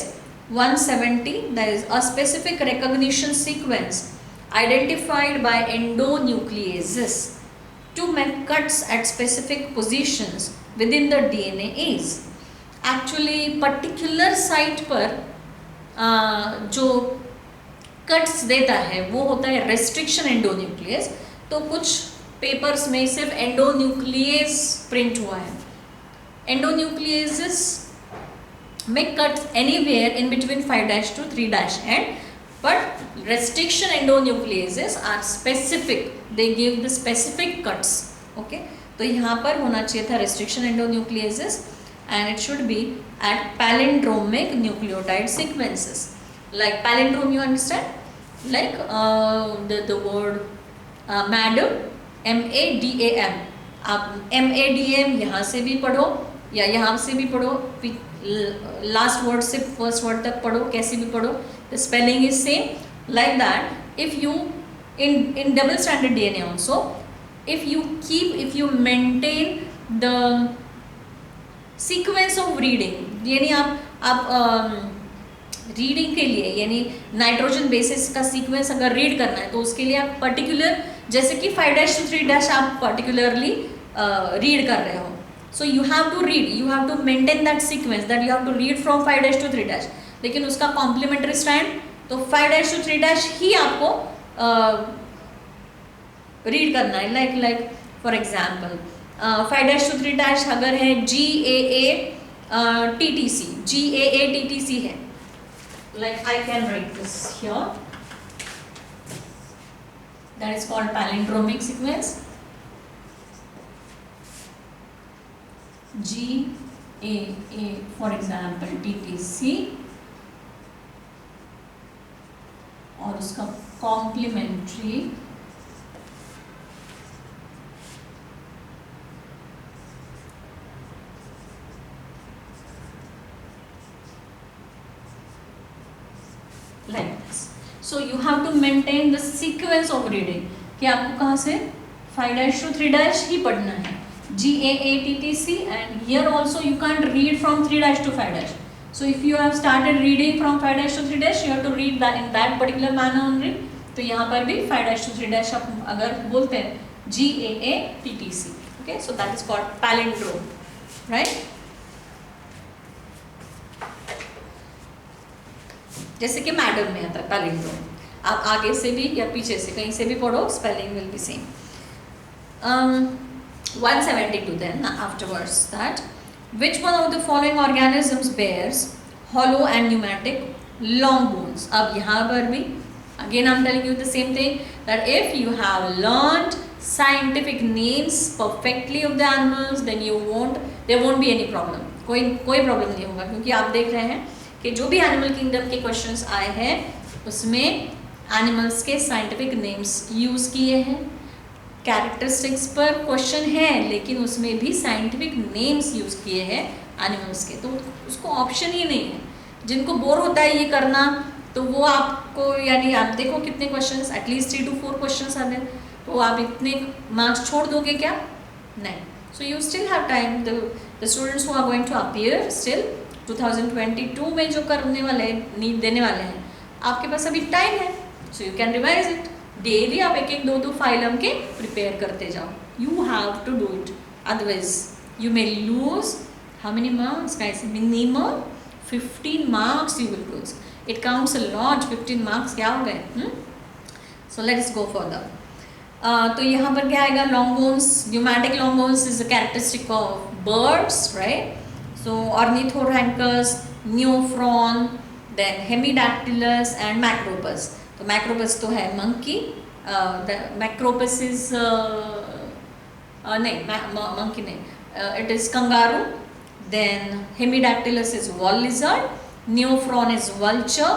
[SPEAKER 1] 170. That is a specific recognition sequence identified by endonucleases to make cuts at specific positions within the DNA is. Actually particular site पर जो cuts देता है वो होता है restriction endonuclease. तो कुछ papers में सिर्फ एंडोन्यूक्लियस प्रिंट हुआ है. Endonuclease make cuts anywhere in between 5' to 3' end, but restriction endonucleases are specific. They give the specific cuts. Okay, तो यहाँ पर होना चाहिए था restriction endonucleases and it should be at palindromic nucleotide sequences. Like palindrome, you understand? Like the word madam, MADAM. आप MADM यहाँ से भी पढ़ो या यहाँ से भी पढ़ो, लास्ट वर्ड से फर्स्ट वर्ड तक पढ़ो, कैसे भी पढ़ो, the spelling is same. Like that, if you in double stranded DNA also, if you maintain the sequence of reading, यानी आप रीडिंग के लिए यानी नाइट्रोजन बेसिस का सीक्वेंस अगर रीड करना है तो उसके लिए आप पर्टिकुलर, जैसे कि 5' to 3' आप पर्टिकुलरली रीड कर रहे हो. So you have to read, you have to maintain that sequence, that you have to read from 5' to 3'. लेकिन उसका कॉम्प्लीमेंट्री स्ट्रैंड तो 5' to 3' ही आपको रीड करना है. लाइक फॉर एग्जाम्पल 5' to 3' अगर है GAA-TTC है. Like I can write this here. That is called palindromic sequence. GAA for example TTC और उसका complementary like this. So you have to maintain the sequence of reading कि आपको कहाँ से 5' to 3' ही पढ़ना है. GAA-TTC, and here also you can't read from 3' to 5'. So if you have started reading from 5' to 3', you have to read that in that particular manner only. तो यहाँ पर भी 5' to 3' आप अगर बोलते हैं GAA-TTC. Okay, so that is called palindrome, right? जैसे कि मैडम में आता है palindrome. आप आगे से भी या पीछे से कहीं से भी पढ़ो, spelling will be same. 172 then afterwards, that which one of the following organisms bears hollow and pneumatic long bones. अब यहाँ पर भी again I'm telling you the same thing, that if you have learned scientific names perfectly of the animals, then there won't be any problem. कोई problem नहीं होगा, क्योंकि आप देख रहे हैं कि जो भी एनिमल किंगडम के क्वेश्चंस आए हैं उसमें एनिमल्स के साइंटिफिक नेम्स यूज़ किए हैं. कैरेक्टरिस्टिक्स पर क्वेश्चन है लेकिन उसमें भी साइंटिफिक नेम्स यूज़ किए हैं एनिमल्स के. तो उसको ऑप्शन ही नहीं है. जिनको बोर होता है ये करना तो वो आपको, यानी आप देखो कितने क्वेश्चंस, एटलीस्ट 3 to 4 क्वेश्चंस आते हैं, तो आप इतने मार्क्स छोड़ दोगे क्या? नहीं. So you still have time. The students who are going to appear still 2022 में जो करने वाले नीट देने वाले हैं, आपके पास अभी टाइम है. So you can revise it. Daily आप एक एक दो दो फाइलम के प्रिपेयर करते जाओ. You have to do it, otherwise you may lose how many marks guys? Minimum 15 marks you will lose. It counts a lot. 15 marks क्या हो गए? So let's go further. तो यहाँ पर क्या आएगा? Long bones. Pneumatic long bones is a characteristic of birds, right? So Ornithorhynchus, Neophron, then Hemidactylus and Macropus. तो Macropus तो है मंकी. मैक्रोपस इज नहीं, मंकी नहीं, it is kangaroo. Then Hemidactylus is wall lizard. Neophron is vulture,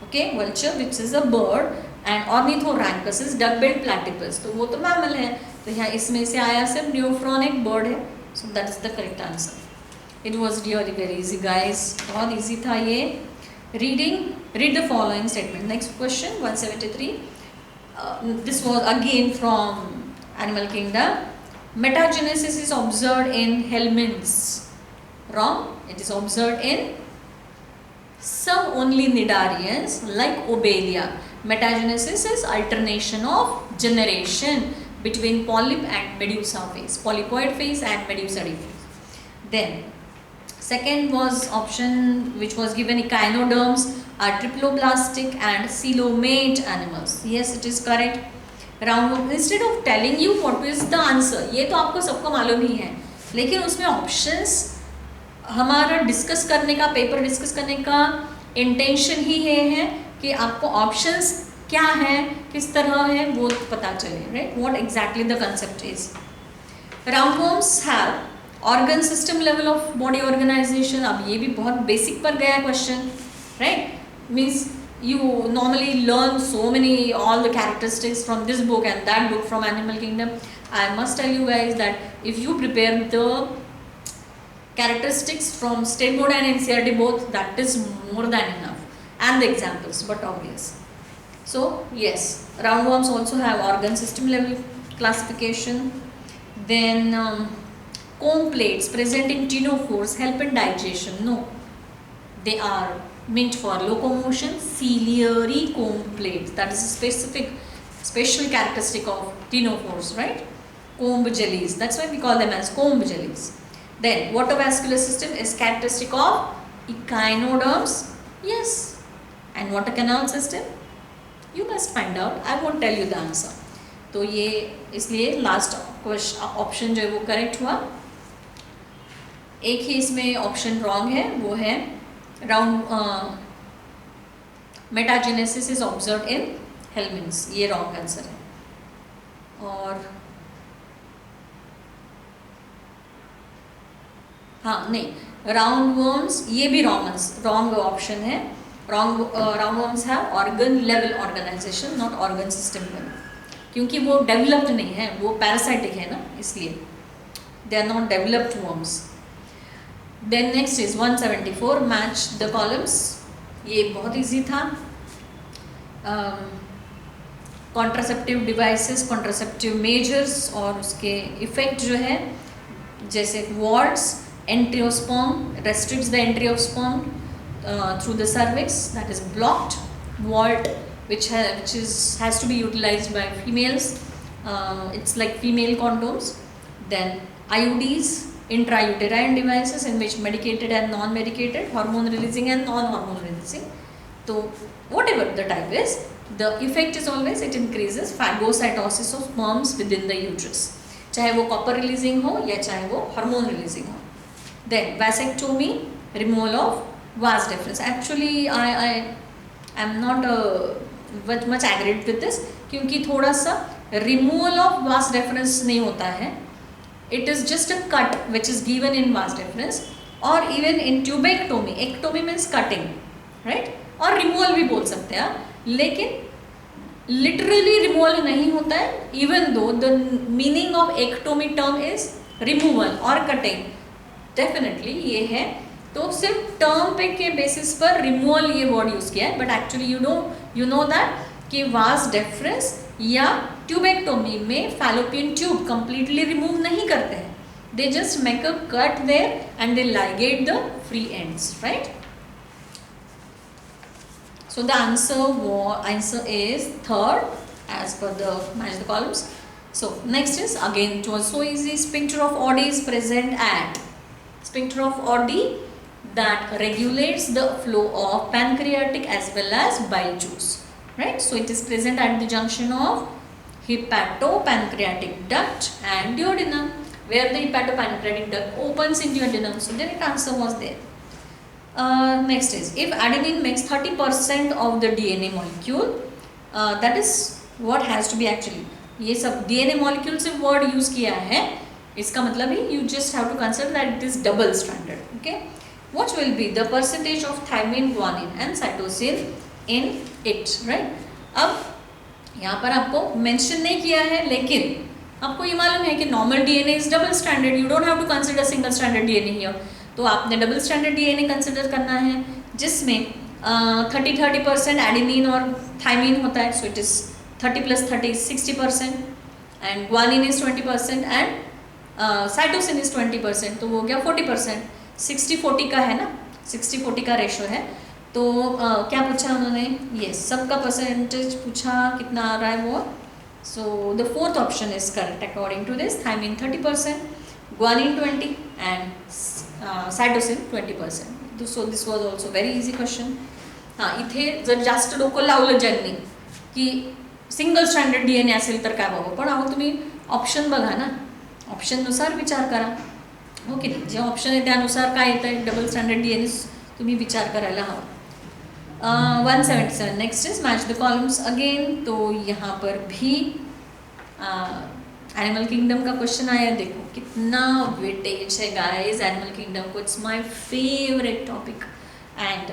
[SPEAKER 1] okay, vulture which is a bird. And Ornithorhynchus is duck billed platypus. तो वो तो mammal है. तो यहाँ इसमें से आया सिर्फ न्यूफ्रॉन एक बर्ड है. सो that is the correct answer. It was really very easy guys. बहुत ईजी था ये. Reading, read the following statement. Next question 173. This was again from animal kingdom. Metagenesis is observed in helminths. Wrong. It is observed in some only cnidarians like Obelia. Metagenesis is alternation of generation between polyp and medusa phase, polypoid phase and medusae phase. Then second was option which was given, echinoderms are triploblastic and coelomate animals. Yes, it is correct. Round, instead of telling you what is the answer, ये तो आपको सबको मालूम ही है, लेकिन उसमें options हमारा डिस्कस करने का, पेपर डिस्कस करने का इंटेंशन ही ये है कि आपको ऑप्शंस क्या है, किस तरह है, वो पता चले, right? What exactly the concept is. Roundworms have organ system level of body organization. अब ये भी बहुत बेसिक पर गया question, right? Means you normally learn so many, all the characteristics from this book and that book from Animal Kingdom. I must tell you guys that if you prepare the characteristics from state board and NCERT both, that is more than enough, and the examples, but obvious. So yes, roundworms also have organ system level classification. Then comb plates present in ctenophores help in digestion. No, they are meant for locomotion. Ciliary comb plates, that is a special characteristic of ctenophores, right? Comb jellies, that's why we call them as comb jellies. Then water-vascular system is characteristic of echinoderms. Yes. And water canal system, you must find out. I won't tell you the answer. तो ये इसलिए last option जो है वो correct हुआ. एक ही इसमें option wrong है, वो है round metagenesis is observed in helminths. ये रॉन्ग आंसर है. और हाँ नहीं, राउंडवर्म्स ये भी रॉन्ग ऑप्शन है. Roundworms have organ level organization, not organ system level, क्योंकि वो डेवलप्ड नहीं है, वो पैरासाइटिक है ना, इसलिए they are not developed worms. Then next is 174. Match the columns. ये बहुत इजी था. कॉन्ट्रासेप्टिव डिवाइसेस, कॉन्ट्रासेप्टिव मेजर्स और उसके इफेक्ट जो है, जैसे wards, entry of sperm restricts the entry of sperm through the cervix, that is blocked. Vault, which has to be utilized by females, it's like female condoms. Then IUDs, intrauterine devices in which medicated and non-medicated, hormone releasing and non-hormone releasing. So whatever the type is, the effect is always it increases phagocytosis of sperms within the uterus, चाहे वो copper releasing हो या चाहे वो hormone releasing हो. Then vasectomy, removal of vas deferens. Actually I am not much agreed with this, क्योंकि थोड़ा सा removal of vas deferens नहीं होता है. It is just a cut which is given in vas deferens, or even in tubectomy. Ectomy means cutting, right? और removal भी बोल सकते हैं, लेकिन literally removal नहीं होता है, even though the meaning of ectomy term is removal or cutting. Definitely ये है तो सिर्फ टर्म पे के बेसिस पर रिमूवल ये वर्ड यूज किया है, but actually you know that कि वास डेफरेंस या ट्यूबेक्टोमी में फैलोपियन ट्यूब कंप्लीटली रिमूव नहीं करते हैं, they just make a cut there and they ligate the free ends, right? So the answer is third as per the match the columns. So next is, again it was so easy, sphincter of Oddi is present at, sphincter of Oddi that regulates the flow of pancreatic as well as bile juice, right? So it is present at the junction of hepatopancreatic duct and duodenum, where the hepatopancreatic duct opens into duodenum. So the answer was there. Next is, if adenine makes 30% of the DNA molecule, that is what has to be actually, ये सब DNA molecule से word use किया है, इसका मतलब ही you just have to consider that it is double stranded. Okay, what will be the percentage of thymine, guanine and cytosine in it, right? अब यहाँ पर आपको mention नहीं किया है, लेकिन आपको ये मालूम है कि normal DNA is double stranded, you don't have to consider single stranded DNA here. तो आपने डबल स्टैंडर्ड डीएनए कंसिडर करना है, जिसमें 30% एडेनिन और थाइमिन होता है. So it is 30 + 30 is 60%, and guanine is 20% and cytosine is 20%, तो वो हो गया 40%. 60-40 का है ना, 60-40 का रेशो है. तो क्या पूछा उन्होंने, ये सबका परसेंटेज पूछा, कितना आ रहा है वो. So the fourth option is correct according to this. Thymine 30%, guanine 20 and cytosine 20%. So this was also very easy question. हां, इथे जर जास्त डोकं लावलं ज्यांनी की सिंगल स्ट्रँडेड डीएनए असेल तर काय बाबा, पण अहो तुम्ही ऑप्शन बघा ना, ऑप्शननुसार विचार करा, हो की नाही. जे ऑप्शन आहे त्यानुसार काय येतं आहे, डबल स्टँडर्ड डीएनए तुम्ही विचार करायला हवा. 177. Next is match the columns again. तो यहाँ पर भी एनिमल किंगडम का क्वेश्चन आया. देखो कितना वेटेज है गाइस एनिमल किंगडम को. It's my favourite topic and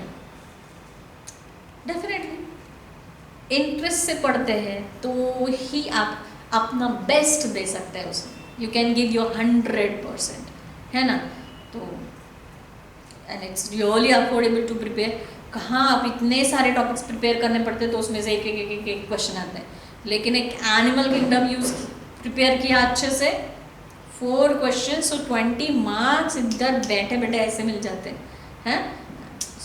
[SPEAKER 1] definitely interest से पढ़ते हैं तो ही आप अपना बेस्ट दे सकते हैं उसमें. यू कैन गिव योर 100%, है ना. तो and it's really affordable to prepare. कहाँ आप इतने सारे टॉपिक्स प्रिपेयर करने पड़ते हैं, तो उसमें से एक क्वेश्चन आते हैं. लेकिन एक एनिमल किंगडम यूज प्रिपेयर किया अच्छे से, 4 क्वेश्चन, सो 20 मार्क्स इधर बैठे बैठे ऐसे मिल जाते हैं.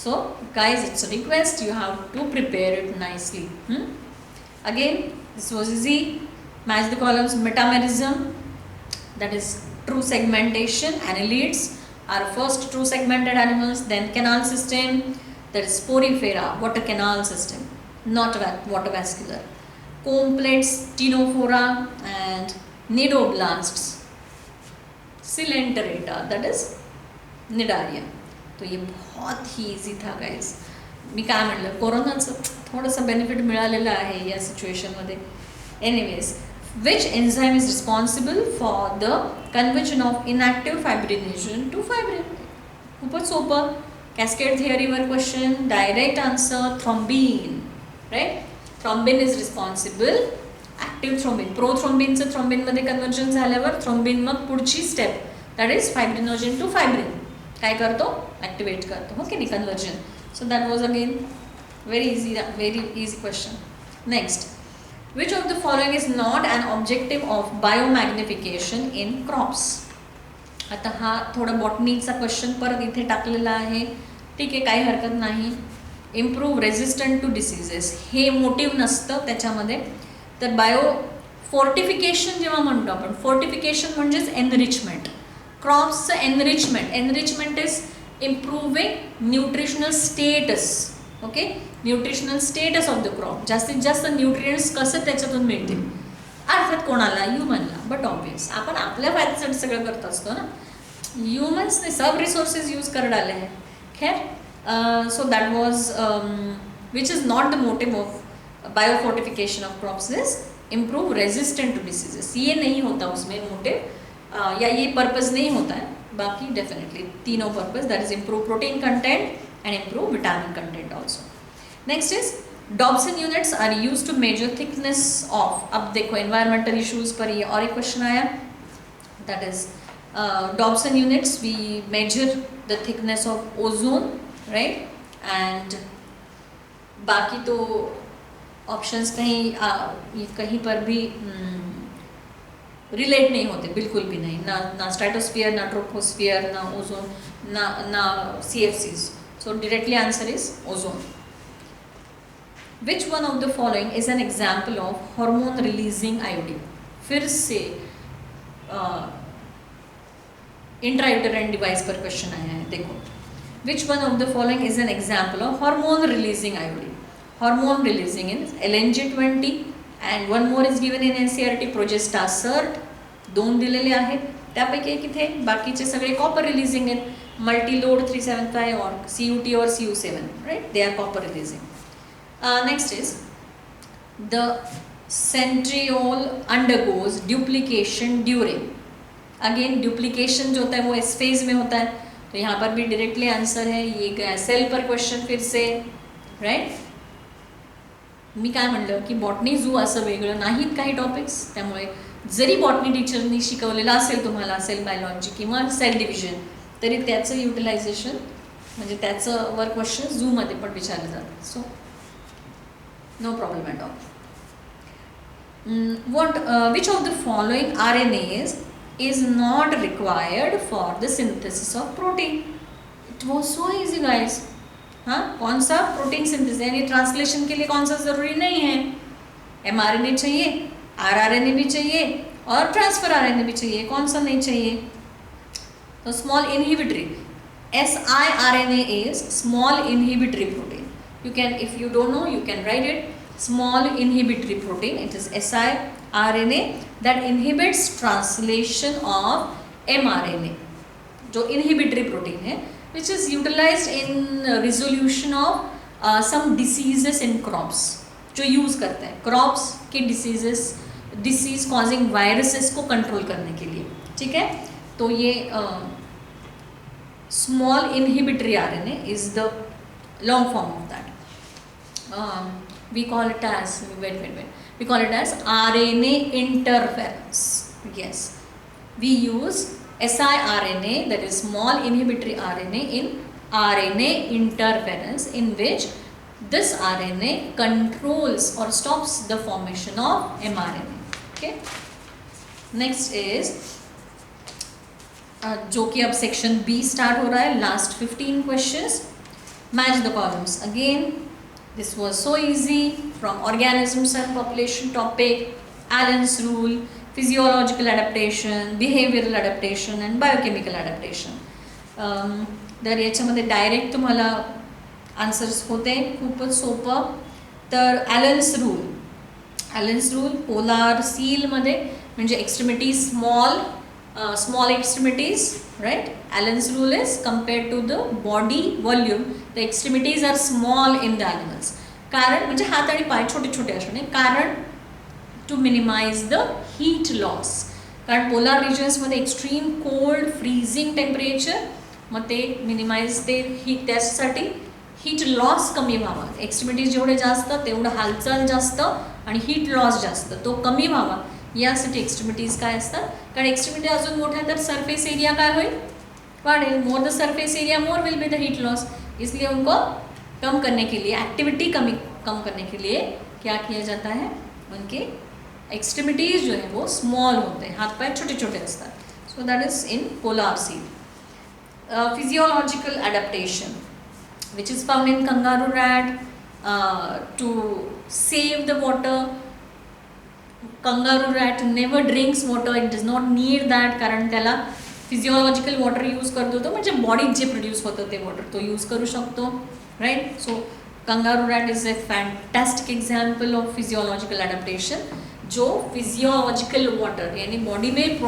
[SPEAKER 1] So guys it's a request, you have to prepare it nicely. Again this was easy. Match the columns. Metamerism, that is true segmentation. Annelids are first true segmented animals. Then canal system, that is Porifera, water canal system, not water vascular. comb plates, ctenophora and nidoblasts, coelenterata, that is nidaria. तो ये बहुत ही easy था guys. मी काय म्हटलं, कोरोनाचं थोडंसं benefit मिळालेलं आहे या सिच्युएशनमध्ये. Anyways, which enzyme is responsible for the conversion of inactive fibrinogen to fibrin. खूपच सोपं. कॅस्केड थिअरीवर question. Direct answer thrombin, right. Thrombin is responsible. Active thrombin, प्रोथ्रोम्बिनचं थ्रोम्बिनमध्ये कन्वर्जन झाल्यावर थ्रोम्बिन मग पुढची step, that is fibrinogen to fibrin, काय करतो, ॲक्टिवेट करतो, हो की नाही, conversion. So that was again very easy question. Next, which of the following is not an objective of बायोमॅग्निफिकेशन in crops. आता हा थोडा बॉटनीचा क्वेश्चन परत इथे टाकलेला आहे. ठीक आहे, काही हरकत नाही. इम्प्रूव्ह रेझिस्टंट टू डिसीजेस हे मोटिव्ह नसतं त्याच्यामध्ये. तर बायो फोर्टिफिकेशन जेव्हा म्हणतो आपण, फोर्टिफिकेशन म्हणजेच एनरिचमेंट. क्रॉप्सचं enrichment is improving nutritional status. Okay, nutritional status of the crop. जास्तीत जास्त न्यूट्रियंट्स कसं त्याच्यातून मिळतील, अर्थात कोणाला, ह्युमनला. बट ऑब्वियस आपण आपल्या फायद्यासाठी सगळं करत असतो ना. ह्युमन्सने सब रिसोर्सेस यूज कर डाले हैं. खैर, so that was which is not the motive of biofortification of crops is improve resistant to diseases. ये नहीं होता उसमें मोटिव, या ये पर्पस नहीं होता है. बाकी डेफिनेटली तीनों purpose, that is improve protein content and improve vitamin content also. Next is Dobson units are use to measure thickness of. अब देखो एनवायरमेंटल इशूज़ पर ये और एक क्वेश्चन आया, that is Dobson units, we measure the thickness of ozone, right? And बाकी तो options कहीं पर भी रिलेट नहीं होते, बिल्कुल भी नहीं, ना स्ट्रेटोस्फीयर, ना ट्रोपोस्फीयर, ना ओजोन, ना CFCs. So directly answer is ozone. Which one of the following is an example of hormone releasing iodine? फिर से इंट्रायूटेराइन डिवाइस पर क्वेश्चन आया है, देखो. Which one of the following is an example of hormone releasing iodine? Hormone releasing is LNG20 and one more is given in NCERT, Progestasert. 2 दिलेले आहेत, त्यापैकी एक इथे, बाकीचे सगळे कॉपर रिलीजिंग आहेत. मल्टीलोड 375 और CUT और CU7, right? They are copper releasing. Next is the centriole undergoes duplication during. Again duplication जो होता है वो एस फेज में होता है, तो यहाँ पर भी डायरेक्टली आंसर है. ये गया सेल पर क्वेश्चन फिर से, राईट. मी काय म्हणलं की बॉटनी झू असं वेगळं नाहीत काही टॉपिक्स, त्यामुळे जरी बॉटनी टीचरनी शिकवलेलं असेल तुम्हाला सेल बायोलॉजी किंवा सेल डिव्हिजन, तरी त्याचं युटिलायझेशन म्हणजे त्याचं वर क्वेश्चन झूमध्ये पण विचारले जातात. So no problem at all. Which of the following RNAs is not required for the synthesis of protein? It was so easy guys. हाँ, कौन सा प्रोटीन सिंथेसिस, यानी ट्रांसलेशन के लिए कौन सा ज़रूरी नहीं है. mRNA चाहिए, rRNA भी चाहिए और ट्रांसफर RNA भी चाहिए, कौन सा नहीं चाहिए. तो small inhibitory siRNA is small inhibitory protein. You can, if you don't know, you can write it. Small inhibitory protein, it is siRNA that inhibits translation of mRNA, जो inhibitory protein है, which is utilized in resolution of some diseases in crops, जो use करते हैं crops के disease causing viruses को control करने के लिए. ठीक है, तो ये small inhibitory RNA is the long form of that. We call it as, we call it as RNA interference. Yes, we use siRNA, that is small inhibitory RNA, in RNA interference, in which this RNA controls or stops the formation of mRNA. Okay, next is जो कि अब section B start हो रहा है. Last 15 questions. Match the columns. Again this was so easy, from organisms and population topic, Allen's rule, physiological adaptation, behavioral adaptation and biochemical adaptation. तर याच्यामध्ये direct तुम्हाला answers होते, खूपच सोपं. तर ॲलन्स रूल पोलार सीलमध्ये म्हणजे एक्स्ट्रीमिटीज small extremities, right? Allen's rule is compared to the body volume, the extremities are small in the animals. कारण म्हणजे हात आणि पाय छोटे छोटे असणे, कारण to minimize the heat loss. कारण पोलार रिजन्समध्ये एक्स्ट्रीम कोल्ड फ्रीजिंग टेम्परेचर, मग ते मिनिमाइज ते हीट, त्यासाठी हीट लॉस कमी व्हावा. एक्स्ट्रीमिटीज जेवढे जास्त तेवढं हालचाल जास्त आणि हीट लॉस जास्त, तो कमी व्हावा यासाठी एक्स्ट्रीमिटीज काय असतात. कारण एक्स्ट्रीमिटी अजून मोठा है तर सरफेस एरिया काय होईल, वाढेल. More the surface area more will be the heat loss. इसलिए उनको कम करने के लिए, एक्टिविटी कम करने के लिए क्या किया जाता है, उनके एक्स्ट्रीमिटीज जो है वो स्मॉल होते हैं, हाथ पैर छोटे छोटे असतात. So that is in polar sea. Physiological adaptation which is found in kangaroo rat to save the water. Kangaroo rat never drinks water, it does not need that, कारण त्याला फिजिओलॉजिकल वॉटर यूज करतो तो, म्हणजे बॉडीत जे produce होतं ते water तो use करू शकतो, right. So kangaroo rat is a fantastic example of physiological adaptation, जो फिजियोलॉजिकल वाटर यानी बॉडी में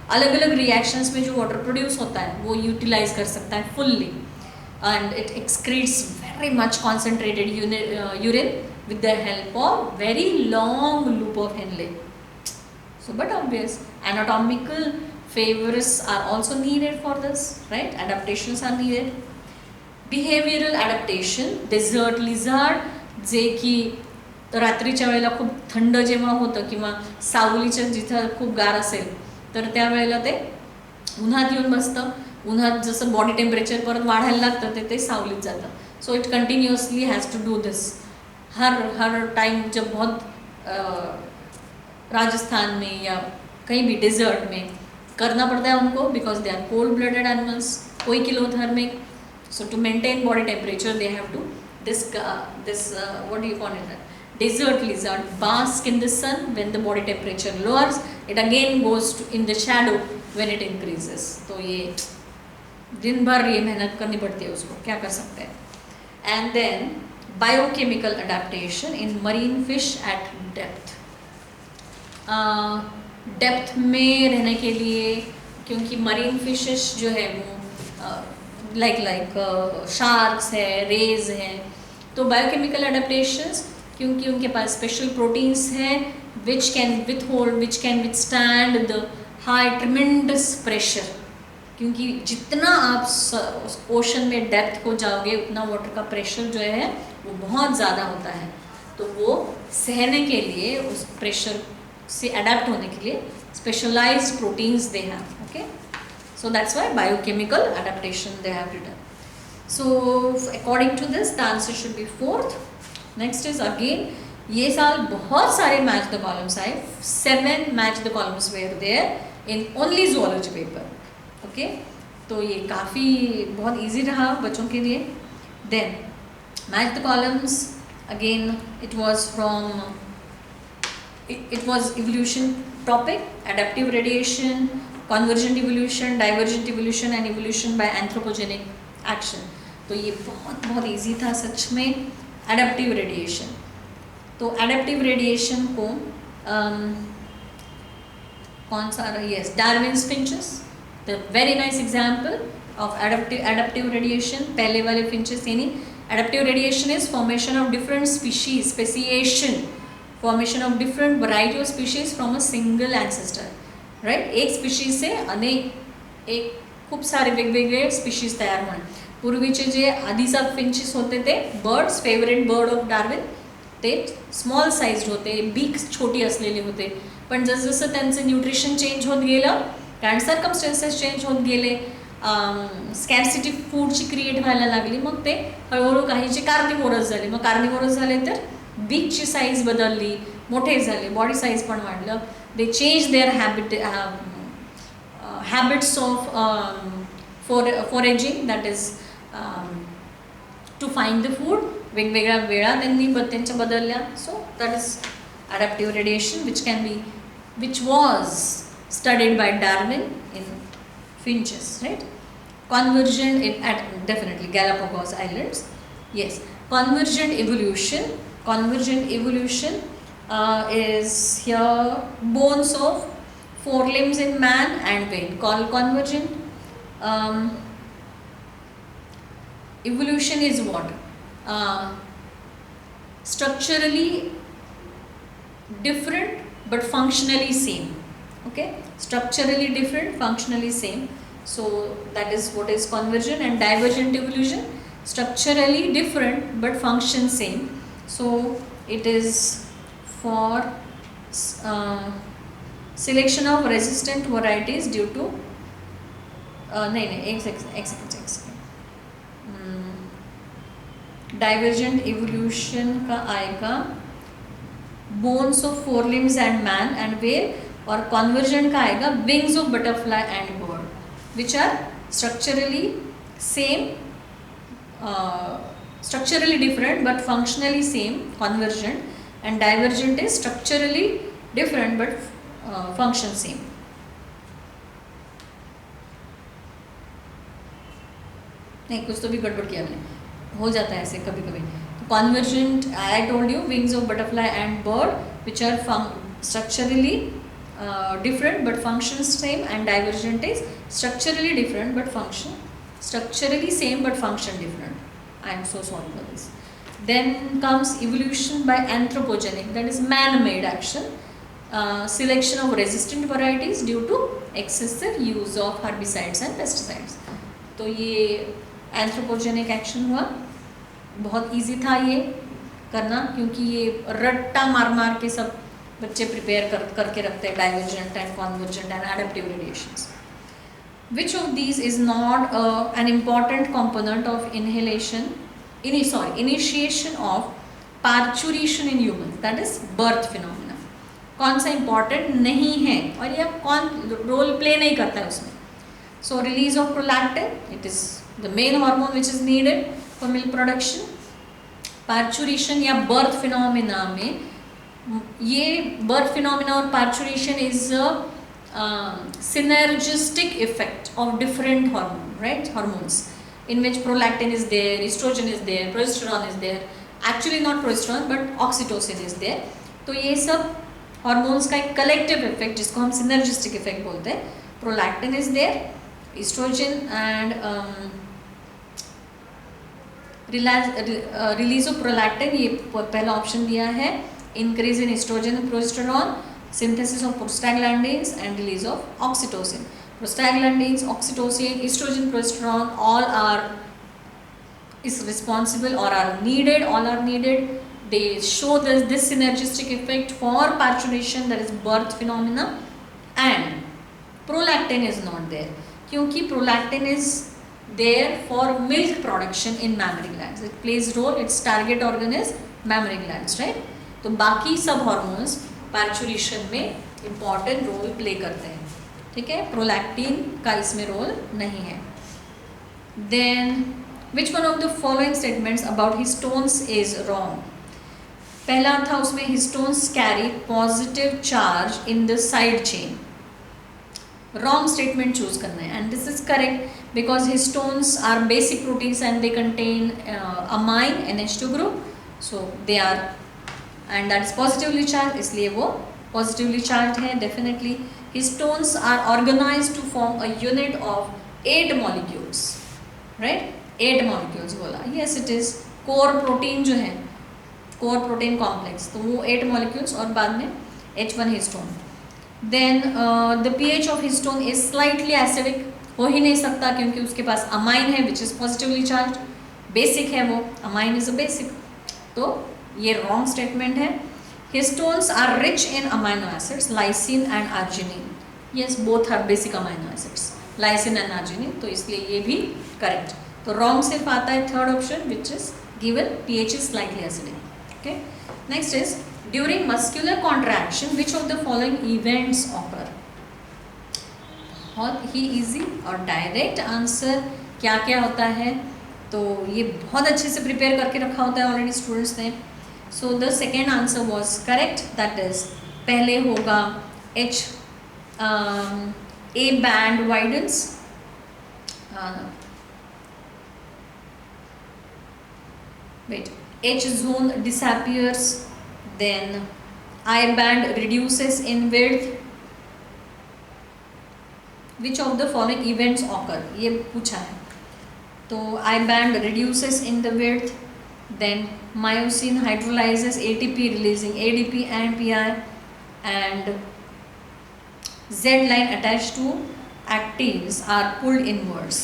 [SPEAKER 1] अलग अलग रिएक्शंस में जो वाटर प्रोड्यूस होता है वो यूटिलाइज कर सकता है fully, and it excretes very much concentrated urine with the help of very long loop of Henle. So but obvious, anatomical favors are also needed for this, right? Adaptations are needed. Behavioral adaptation, desert lizard, जे की रात्रीच्या वेळेला खूप थंड जेव्हा होतं किंवा सावलीच्या जिथं खूप गार असेल तर त्यावेळेला ते उन्हात येऊन बसतं, उन्हात जसं बॉडी टेम्परेचर परत वाढायला लागतं ते सावलीत जातं. So it continuously has to do this हर टाइम. जब बहुत राजस्थान में या कहीं भी डिजर्ट में करना पड़ता है उनको, because they are cold blooded animals, कोई poikilothermic. So to maintain body temperature they have to this what do you call it, desert lizard bask in the sun. When the body temperature lowers, it again goes in the shadow when it increases. तो ये दिन भर ये मेहनत करनी पड़ती है उसको, क्या कर सकते हैं. And then biochemical adaptation in marine fish at depth. Depth में रहने के लिए, क्योंकि मरीन फिशेस जो है वो लाइक शार्क्स है, रेज हैं, तो बायोकेमिकल अडेप्टेशंस, क्योंकि उनके पास स्पेशल प्रोटीन्स हैं which can withstand the high tremendous pressure. क्योंकि जितना आप ओशन में डेप्थ को जाओगे उतना वाटर का प्रेशर जो है वो बहुत ज़्यादा होता है. तो वो सहने के लिए, उस प्रेशर से अडेप्ट होने के लिए specialised proteins they have. Okay, so that's why biochemical adaptation they have written. So according to this the answer should be fourth. Next is again, ये साल बहुत सारे match the columns आए. 7 match the columns were there in only zoology paper. Okay, तो ये काफ़ी बहुत easy रहा बच्चों के लिए. Then match the columns again, it was evolution topic, adaptive radiation, convergent evolution, divergent evolution and evolution by anthropogenic action. तो ये बहुत ईजी था सच में. एडेप्टिव रेडिएशन, तो एडेप्टिव रेडिएशन को कौन सा रहा? Yes, Darwin's finches, the very nice example of adaptive radiation. पहले वाले फिंचेस यानी adaptive radiation is formation of different species, speciation, formation of different variety of species from a single ancestor. Right, एक species से एक खूप सारे वेगवेगळे species तयार होणे. पूर्वीचे जे आधीचा फिंचेस होते ते birds, favourite bird of Darwin, ते स्मॉल साइज्ड होते, बीक छोटी असलेले होते. पण जसजसं त्यांचं न्यूट्रिशन चेंज होत गेलं, कारण सर्कमस्टन्सेस चेंज होत गेले, स्कॅर्सिटी फूडची क्रिएट व्हायला लागली, मग ते हळूहळू काहीचे कार्निवोरस झाले. मग कार्निवोरस झाले तर बीकची साईज बदलली, मोठे झाले, बॉडी साईज पण वाढलं. They change their habits of foraging, that is to find the food. वेगवेगळ्या वेळा त्यांच्या बदलल्या. So that is adaptive radiation, which was studied by Darwin in finches, right? Convergent at definitely Galapagos Islands. Yes, convergent evolution is here bones of forelimbs in man and whale called convergent. Evolution is what? Structurally different but functionally same. Okay, structurally different, functionally same. So that is what is convergent. And divergent evolution, structurally different but function same. So it is for selection of resistant varieties due to एक second. Divergent evolution का आएगा bones of forelimbs and man and whale, और convergent का आएगा wings of butterfly and bird, which are structurally same, structurally different but functionally same, convergent. And divergent is structurally different but function same. नहीं, कुछ तो भी गड़बड़ किया मैंने, हो जाता है ऐसे कभी कभी. Convergent, I told you, wings of butterfly and bird, which are structurally different but function same. And divergent is structurally different but structurally same but function different. I am so sorry for this. Then comes evolution by anthropogenic, that is man-made action, selection of resistant varieties due to excessive use of herbicides and pesticides. तो ये anthropogenic action हुआ. बहुत easy था ये करना, क्योंकि ये रट्टा मार के सब बच्चे प्रिपेयर करके रखते हैं, divergent and convergent and adaptive radiations. Which of these is not an important component of initiation of parturition in humans, that is birth phenomena? कौन सा important नहीं है और या कौन रोल प्ले नहीं करता है उसमें? So release of prolactin, it is the main hormone which is needed for milk production. Parturition या birth phenomena में, ये birth phenomena और parturition is synergistic effect of different hormones, in which prolactin is there, estrogen is there, progesterone is there, actually not progesterone but oxytocin is there. तो ये सब hormones का एक collective effect जिसको हम synergistic effect बोलते हैं. Prolactin is there, estrogen and release of prolactin, ये पहला ऑप्शन दिया है. Increase in estrogen and progesterone, synthesis of prostaglandins and release of oxytocin. Prostaglandins, oxytocin, estrogen, progesterone, all are responsible or are needed. All are needed. They show this synergistic effect for parturition, that is birth phenomena, and prolactin is not there. क्योंकि prolactin is there for milk production in mammary glands. It plays role. Its target organ is mammary glands, right? तो बाकी सब hormones parturition में important role play करते हैं. ठीक है, prolactin का इसमें रोल नहीं है. Then which one of the following statements about histones is wrong? पहला था उसमें histones carry positive charge in the side chain. Wrong statement choose करना है and this is correct because histones are basic proteins and they contain amine NH2 group, so they are and that is positively charged, इसलिए वो positively charged है. definitely histones are organized to form a unit of 8 molecules, right? 8 molecules बोला. yes it is. core protein जो है, core protein complex, तो वो 8 molecules और बाद में H1 histone. then the pH of histone is slightly acidic, हो ही नहीं सकता क्योंकि उसके पास amine है which is positively charged. basic है वो, amine is a basic, तो ये रॉन्ग स्टेटमेंट है. Histones are rich in amino acids lysine and arginine. Yes, both are basic amino acids, lysine and arginine, तो इसलिए ये भी करेक्ट. तो रॉन्ग सिर्फ आता है third option which is given pH is slightly acidic. Okay, next is during muscular contraction which of the following events occur? बहुत ही easy और डायरेक्ट आंसर क्या क्या होता है, तो ये बहुत अच्छे से प्रिपेयर करके रखा होता है ऑलरेडी स्टूडेंट्स ने. So the second answer was correct, that is पहले होगा A band widens, H zone disappears, then I band reduces in width. Which of the following events occur? ये पूछा है. तो I band reduces in the width, then myosin hydrolyzes ATP releasing ADP and PI, and Z line attached to actives are pulled inwards.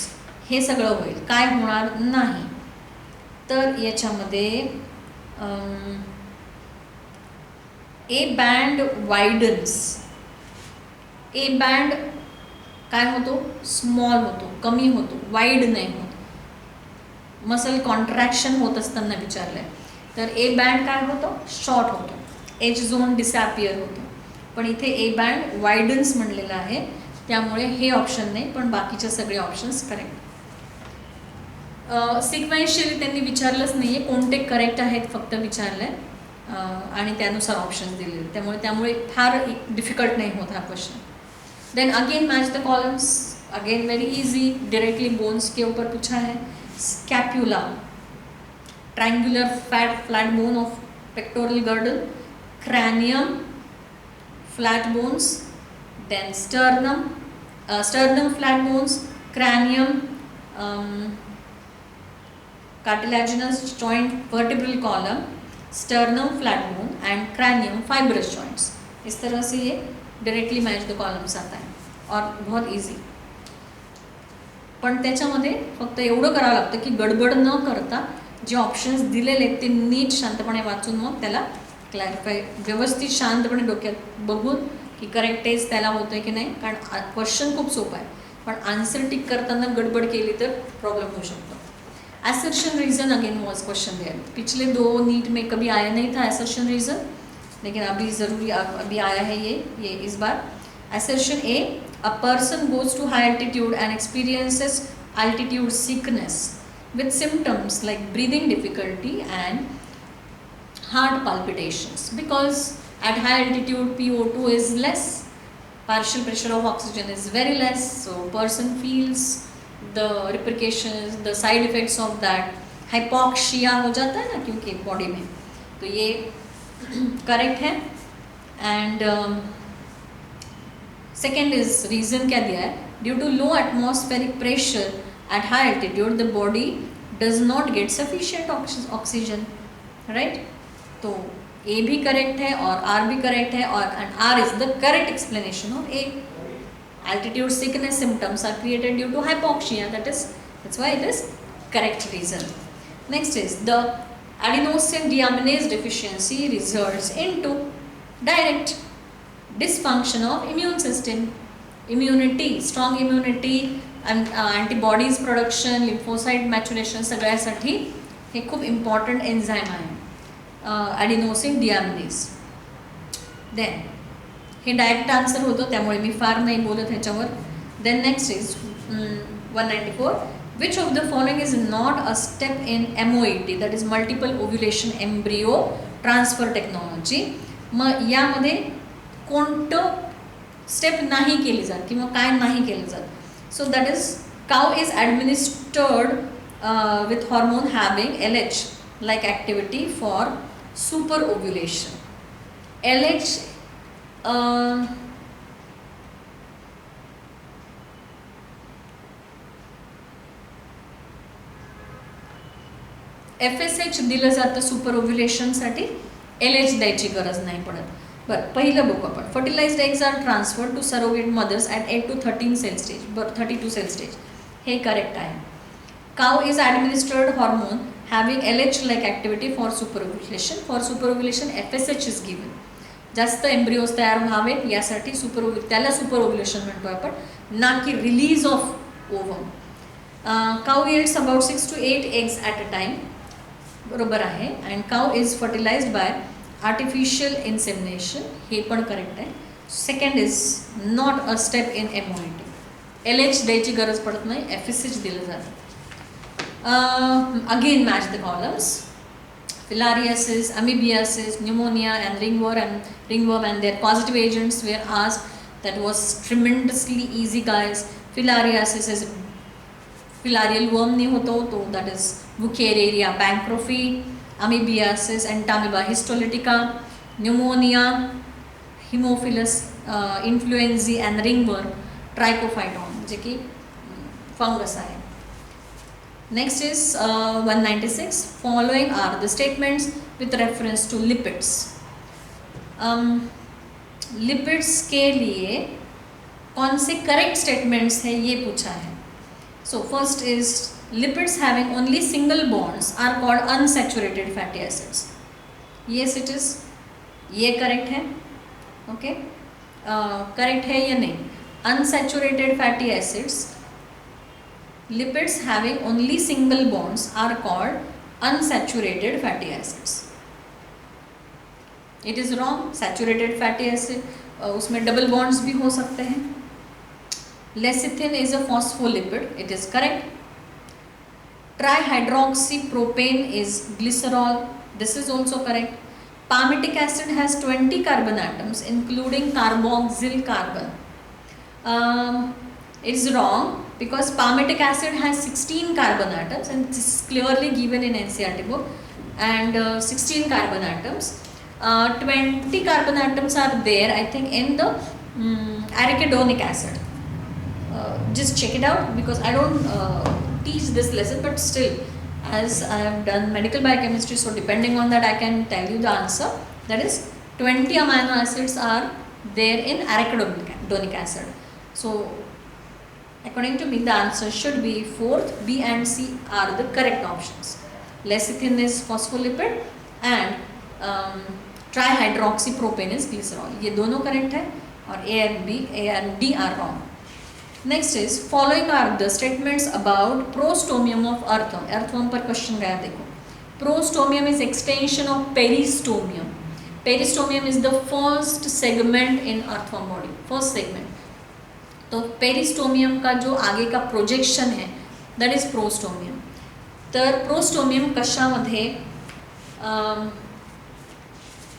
[SPEAKER 1] हे सगळं होईल, काय होणार नाही. तर याच्यामध्ये A band widens. A band काय होतो? स्मॉल होतो, कमी होतो, वाईड नाही होत. मसल कॉन्ट्रॅक्शन होत असताना विचारलं आहे तर ए बँड काय होतं? शॉर्ट होतो. एच झोन डिसॅपियर होतो. पण इथे ए बँड वायडन्स म्हणलेलं आहे, त्यामुळे हे ऑप्शन नाही, पण बाकीचे सगळे ऑप्शन्स करेक्ट. सिक्वेन्शियली त्यांनी विचारलंच नाही आहे, कोणते करेक्ट आहेत फक्त विचारलं आहे आणि त्यानुसार ऑप्शन्स दिले, त्यामुळे फार डिफिकल्ट नहीं होता question. Then again match the columns, again very easy, directly bones के ऊपर पूछा है. Scapula, triangular flat bone of pectoral girdle. cranium, flat bones, then sternum flat bones, cranium, cartilaginous joint vertebral column, sternum flat bone and cranium fibrous joints. इस तरह से ये directly match the columns आता है और बहुत इजी. पण त्याच्यामध्ये फक्त एवढं करावं लागतं की गडबड न करता जे ऑप्शन्स दिलेले ते नीट शांतपणे वाचून मग त्याला क्लॅरिफाय व्यवस्थित शांतपणे डोक्यात बघून की करेक्ट टेस्ट त्याला होतं आहे की नाही, कारण क्वेश्चन खूप सोपं आहे. पण आन्सर टिक करताना गडबड केली तर प्रॉब्लम होऊ शकतो. Assertion reason again was question there. पिछले 2 नीट में कभी आया नहीं था असर्शन रीजन, लेकिन अभी ज़रूरी अभी आया है ये इस बार. Assertion A, a person goes to high altitude and experiences altitude sickness with symptoms like breathing difficulty and heart palpitations, because at high altitude PO2 is less, partial pressure of oxygen is very less, so person feels the repercussions, the side effects of that. hypoxia हो जाता है ना क्योंकि body में, तो ये correct है. And second is reason क्या दिया है, due to low atmospheric pressure at high altitude the body does not get sufficient oxygen, right? तो A भी correct है और R भी correct है, और and R is the correct explanation of A. Altitude sickness symptoms are created due to hypoxia, that's why it is correct reason. Next is the adenosine deaminase deficiency results into direct dysfunction of immune system. Immunity, strong immunity, antibodies production, lymphocyte maturation सगळ्यासाठी हे खूप important enzyme आहे adenosine deaminase. Then हे direct answer होतं त्यामुळे मी फार नाही बोलत ह्याच्यावर. Then next is 194, which of the following is not a step in MOET, that is multiple ovulation embryo transfer technology. मग यामध्ये कोणतं स्टेप नाही केली जात किंवा काय नाही केलं जात. So that is, cow is administered with hormone having LH like activity for super ovulation. LH FSH दिलं जातं सुपर ओव्ह्युलेशनसाठी, LH द्यायची गरज नाही पडत. बरं, पहिलं बघू आपण. Fertilized eggs are transferred to surrogate mothers at 8 to 13 cell stage. बरं, 32 सेल स्टेज हे करेक्ट आहे. Cow is administered hormone having LH like activity for super ovulation. For super ovulation FSH is given. जास्त embryos तयार व्हावेत यासाठी त्याला super ovulation म्हणतो आपण, ना की release of ovum. Cow yields about 6 to 8 eggs at a time. बरोबर आहे. And cow is fertilized by artificial insemination, हे पण करेक्ट आहे. Second is not a step in MOET. LH द्यायची गरज पडत नाही, FSH दिलं जातं. Again match the columns. Filariasis, amoebiasis, pneumonia and ringworm and their positive agents were asked. That was tremendously easy, guys. Filariasis is filarial worm नहीं होता तो that is Wuchereria bancrofi. Amoebiasis, Entamoeba histolytica. Pneumonia, Haemophilus influenzae and ringworm Trichophyton, जे की fungus आहे. Next is 196. Following are the statements with reference to lipids. Lipids के लिए कौन से correct statements है ये पूछा है. So first is lipids having only single bonds are called unsaturated fatty acids. Yes it is, ये करेक्ट है. ओके, करेक्ट है या नहीं. Unsaturated fatty acids, lipids having only single bonds are called unsaturated fatty acids. It is wrong. Saturated fatty acid उसमें double bonds भी हो सकते हैं. Lecithin is a phospholipid. It is correct. Trihydroxypropane is glycerol. This is also correct. Palmitic acid has 20 carbon atoms including carboxyl carbon. It is wrong because palmitic acid has 16 carbon atoms and this is clearly given in NCERT book, and 16 carbon atoms. 20 carbon atoms are there I think in the arachidonic acid. Just check it out because I don't teach this lesson, but still as I have done medical biochemistry, so depending on that I can tell you the answer. That is 20 amino acids are there in arachidonic acid. So according to me the answer should be fourth. B and C are the correct options. Lecithin is phospholipid and trihydroxypropane is glycerol. ये दोनों correct है और A and D are wrong. Next is following are the statements about prostomium of earthworm. Earthworm पर question गया देखो. Prostomium is extension of peristomium. Peristomium is the first segment in earthworm body, first segment. तो peristomium का जो आगे का projection है that is prostomium. तर प्रोस्टोमियम कशामध्ये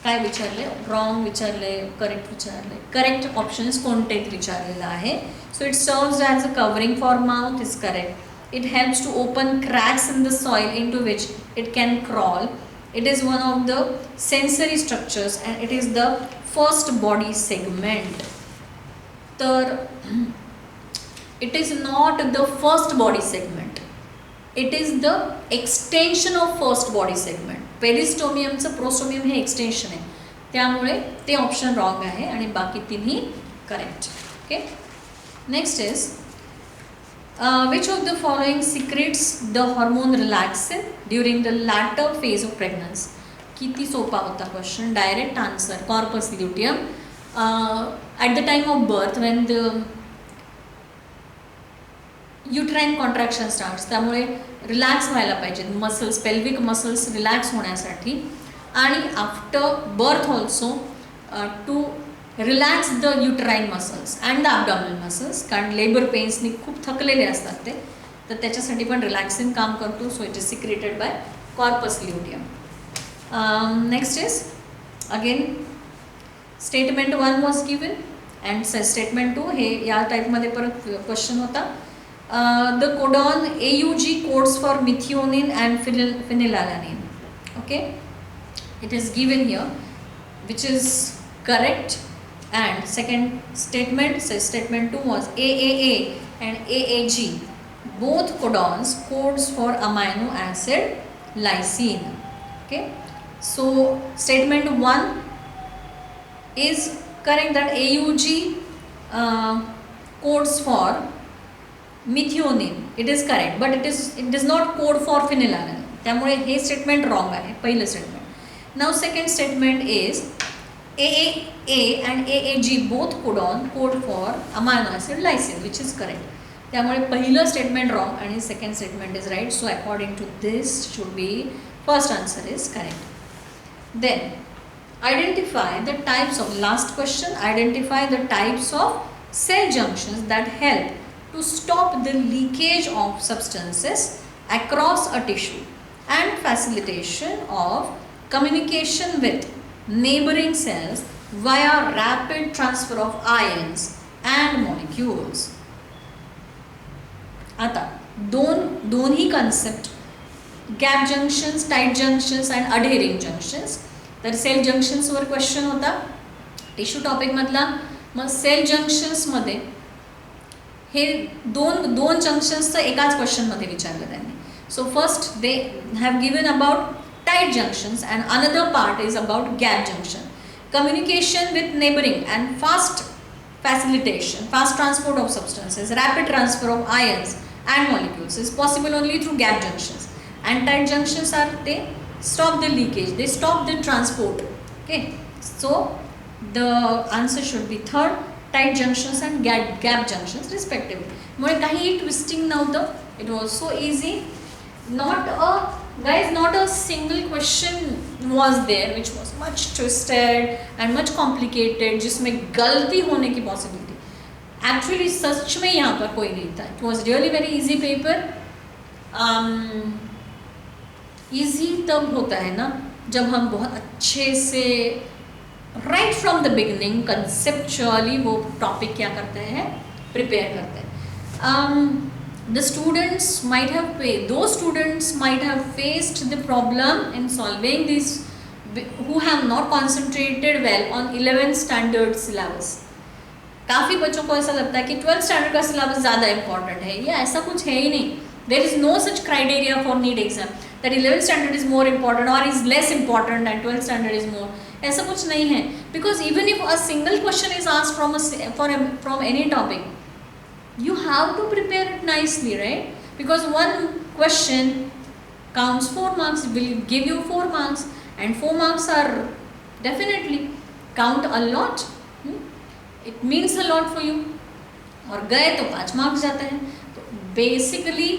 [SPEAKER 1] काय विचारले, रॉंग विचारले, करेक्ट विचारले. करेक्ट ऑप्शन्स कोणते विचारलेलं आहे. So it serves as a covering for mouth is correct. It helps to open cracks in the soil into which it can crawl. It is one of the sensory structures and it is the first body segment. तर it is not the first body segment. It is the extension of first body segment. पेरिस्टोमियमचं prostomium हे extension आहे, त्यामुळे ते option wrong आहे आणि बाकी तिन्ही correct. Okay. Next is which of the following secretes the hormone relaxin during the latter phase of pregnancy. किती सोपा होता question. Direct answer corpus luteum. at the time of birth when the uterine contraction starts, त्यामुळे relax व्हायला पाहिजेत muscles, pelvic muscles relax होण्यासाठी. आणि after birth also to relax the uterine muscles and the abdominal muscles, कारण labour पेन्सनी खूप थकलेले असतात ते, तर त्याच्यासाठी पण रिलॅक्सिंग काम करतो. So it is secreted by corpus luteum. Next is again statement 1 was given and statement 2 हे या टाईपमध्ये परत क्वेश्चन होता. The codon AUG codes for methionine and phenylalanine. Okay, it is given here, which is correct. And second statement says statement 2 was AAA and AAG, both codons codes for amino acid lysine. Okay, so statement 1 is correct that AUG codes for methionine. It is correct, but it does not code for phenylalanine. त्यामुळे हे statement wrong आहे, पहिलं statement. Now second statement is AAA and AAG both code for amino acid lysine, which is correct. त्यामुळे पहिलं statement wrong आणि second statement is right. So according to this should be first answer is correct. Then identify the types of, last question, identify the types of cell junctions that help to stop the leakage of substances across a tissue and facilitation of communication with neighboring cells via rapid transfer of ions and molecules. आता दोन्ही concept, gap junctions, tight junctions and adhering junctions. तर cell जंक्शन्सवर question होता tissue टॉपिकमधला. मग cell जंक्शन्समध्ये हे दोन जंक्शन्सचं एकाच क्वेश्चनमध्ये विचारलं त्यांनी. So first they have given about tight junctions and another part is about gap junction. Communication with neighbouring and fast facilitation, fast transport of substances, rapid transfer of ions and molecules is possible only through gap junctions. And tight junctions are, they stop the leakage, they stop the transport. Okay, so the answer should be third, tight junctions and gap junctions respectively. मुळे काही twisting नव्हतं. It was so easy. Not a single question was there which was much twisted and much complicated जिसमें गलती होने की possibility. Actually सच में यहाँ पर कोई नहीं था. It was really very easy paper. Easy तब होता है ना जब हम बहुत अच्छे से right from the beginning conceptually वो topic क्या करते हैं, prepare करते हैं. Those students might have faced the problem in solving this who have not concentrated well on 11th standard syllabus. काफ़ी बच्चों को ऐसा लगता है कि 12th standard का syllabus ज़्यादा important है. ये ऐसा कुछ है ही नहीं. There is no such criteria for NEET exam that 11th standard is more important or is less important and 12th standard is more. ऐसा कुछ नहीं है. Because even if a single question is asked from any topic, you have to prepare it nicely, right? Because one question counts 4 marks, will give you 4 marks, and 4 marks are definitely count a lot. It means a lot for you. और गए तो 5 marks जाते हैं. तो basically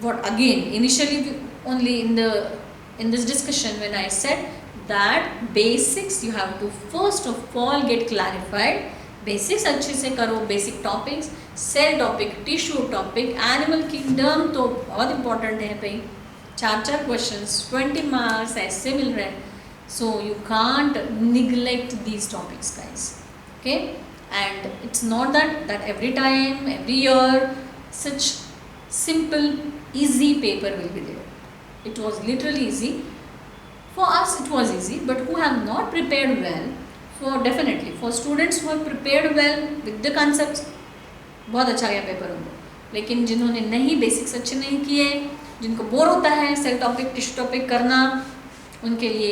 [SPEAKER 1] what again initially only in this discussion when I said that basics you have to first of all get clarified. Basics अच्छे से करो, basic topics, cell topic, tissue topic, animal kingdom तो बहुत important है भाई. 4 questions 20 marks ऐसे मिल रहे हैं. So you can't neglect these topics guys. Okay, and it's not that every time every year such simple easy paper will be there. It was literally easy for us, it was easy, but who have not prepared well, for definitely for students who have prepared well with the concepts, बहुत अच्छा गया paper उनको. लेकिन जिन्होंने नहीं basics अच्छे नहीं किए, जिनको बोर होता है सेल टॉपिक टिश्यू टॉपिक करना, उनके लिए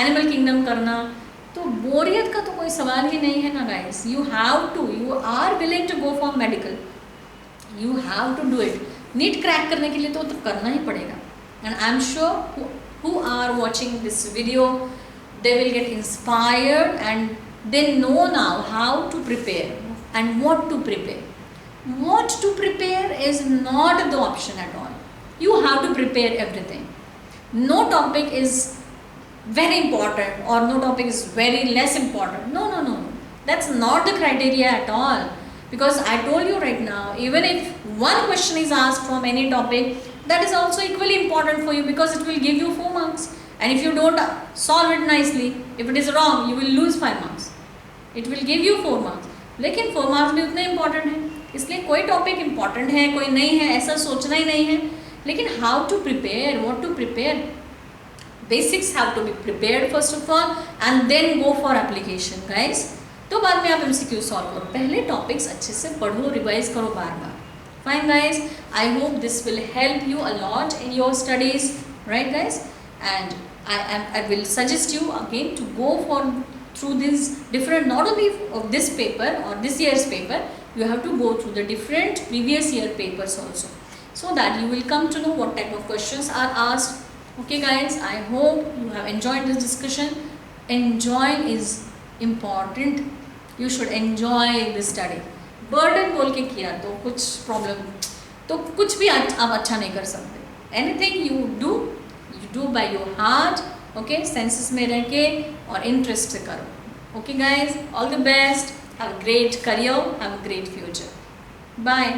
[SPEAKER 1] एनिमल किंगडम करना, तो बोरियत का तो कोई सवाल ही नहीं है ना guys. You are willing to go for medical, you have to do it. NEET crack करने के लिए तो करना ही पड़ेगा. And I am sure who are watching this video, they will get inspired and they know now how to prepare and what to prepare. What to prepare is not the option at all. You have to prepare everything. No topic is very important or no topic is very less important. No. That's not the criteria at all. Because I told you right now, even if one question is asked from any topic, that is also equally important for you because it will give you 4 marks. And if you don't solve it nicely, if it is wrong, you will lose 5 marks. It will give you 4 marks. लेकिन 4 marks भी उतने important हैं. इसलिए कोई topic important है कोई नहीं है ऐसा सोचना ही नहीं है. लेकिन how to prepare, what to prepare, basics have to be prepared first of all and then go for application guys. तो बाद में आप एमसीक्यू सॉल्व करो, पहले टॉपिक्स अच्छे से पढ़ो, रिवाइज करो बार बार. Fine guys, I hope this will help you a lot in your studies, right guys. And I will suggest you again to go through these different, not only of this paper or this year's paper, you have to go through the different previous year papers also, so that you will come to know what type of questions are asked. Okay guys, I hope you have enjoyed this discussion. Enjoy is important. You should enjoy this study. Burden बोल के किया तो कुछ problem, तो कुछ भी आप अच्छा नहीं कर सकते. Anything you do by your heart. Okay, senses में रह के और इंटरेस्ट से करो. Okay guys, all the best. Have a great career, have a great future. Bye.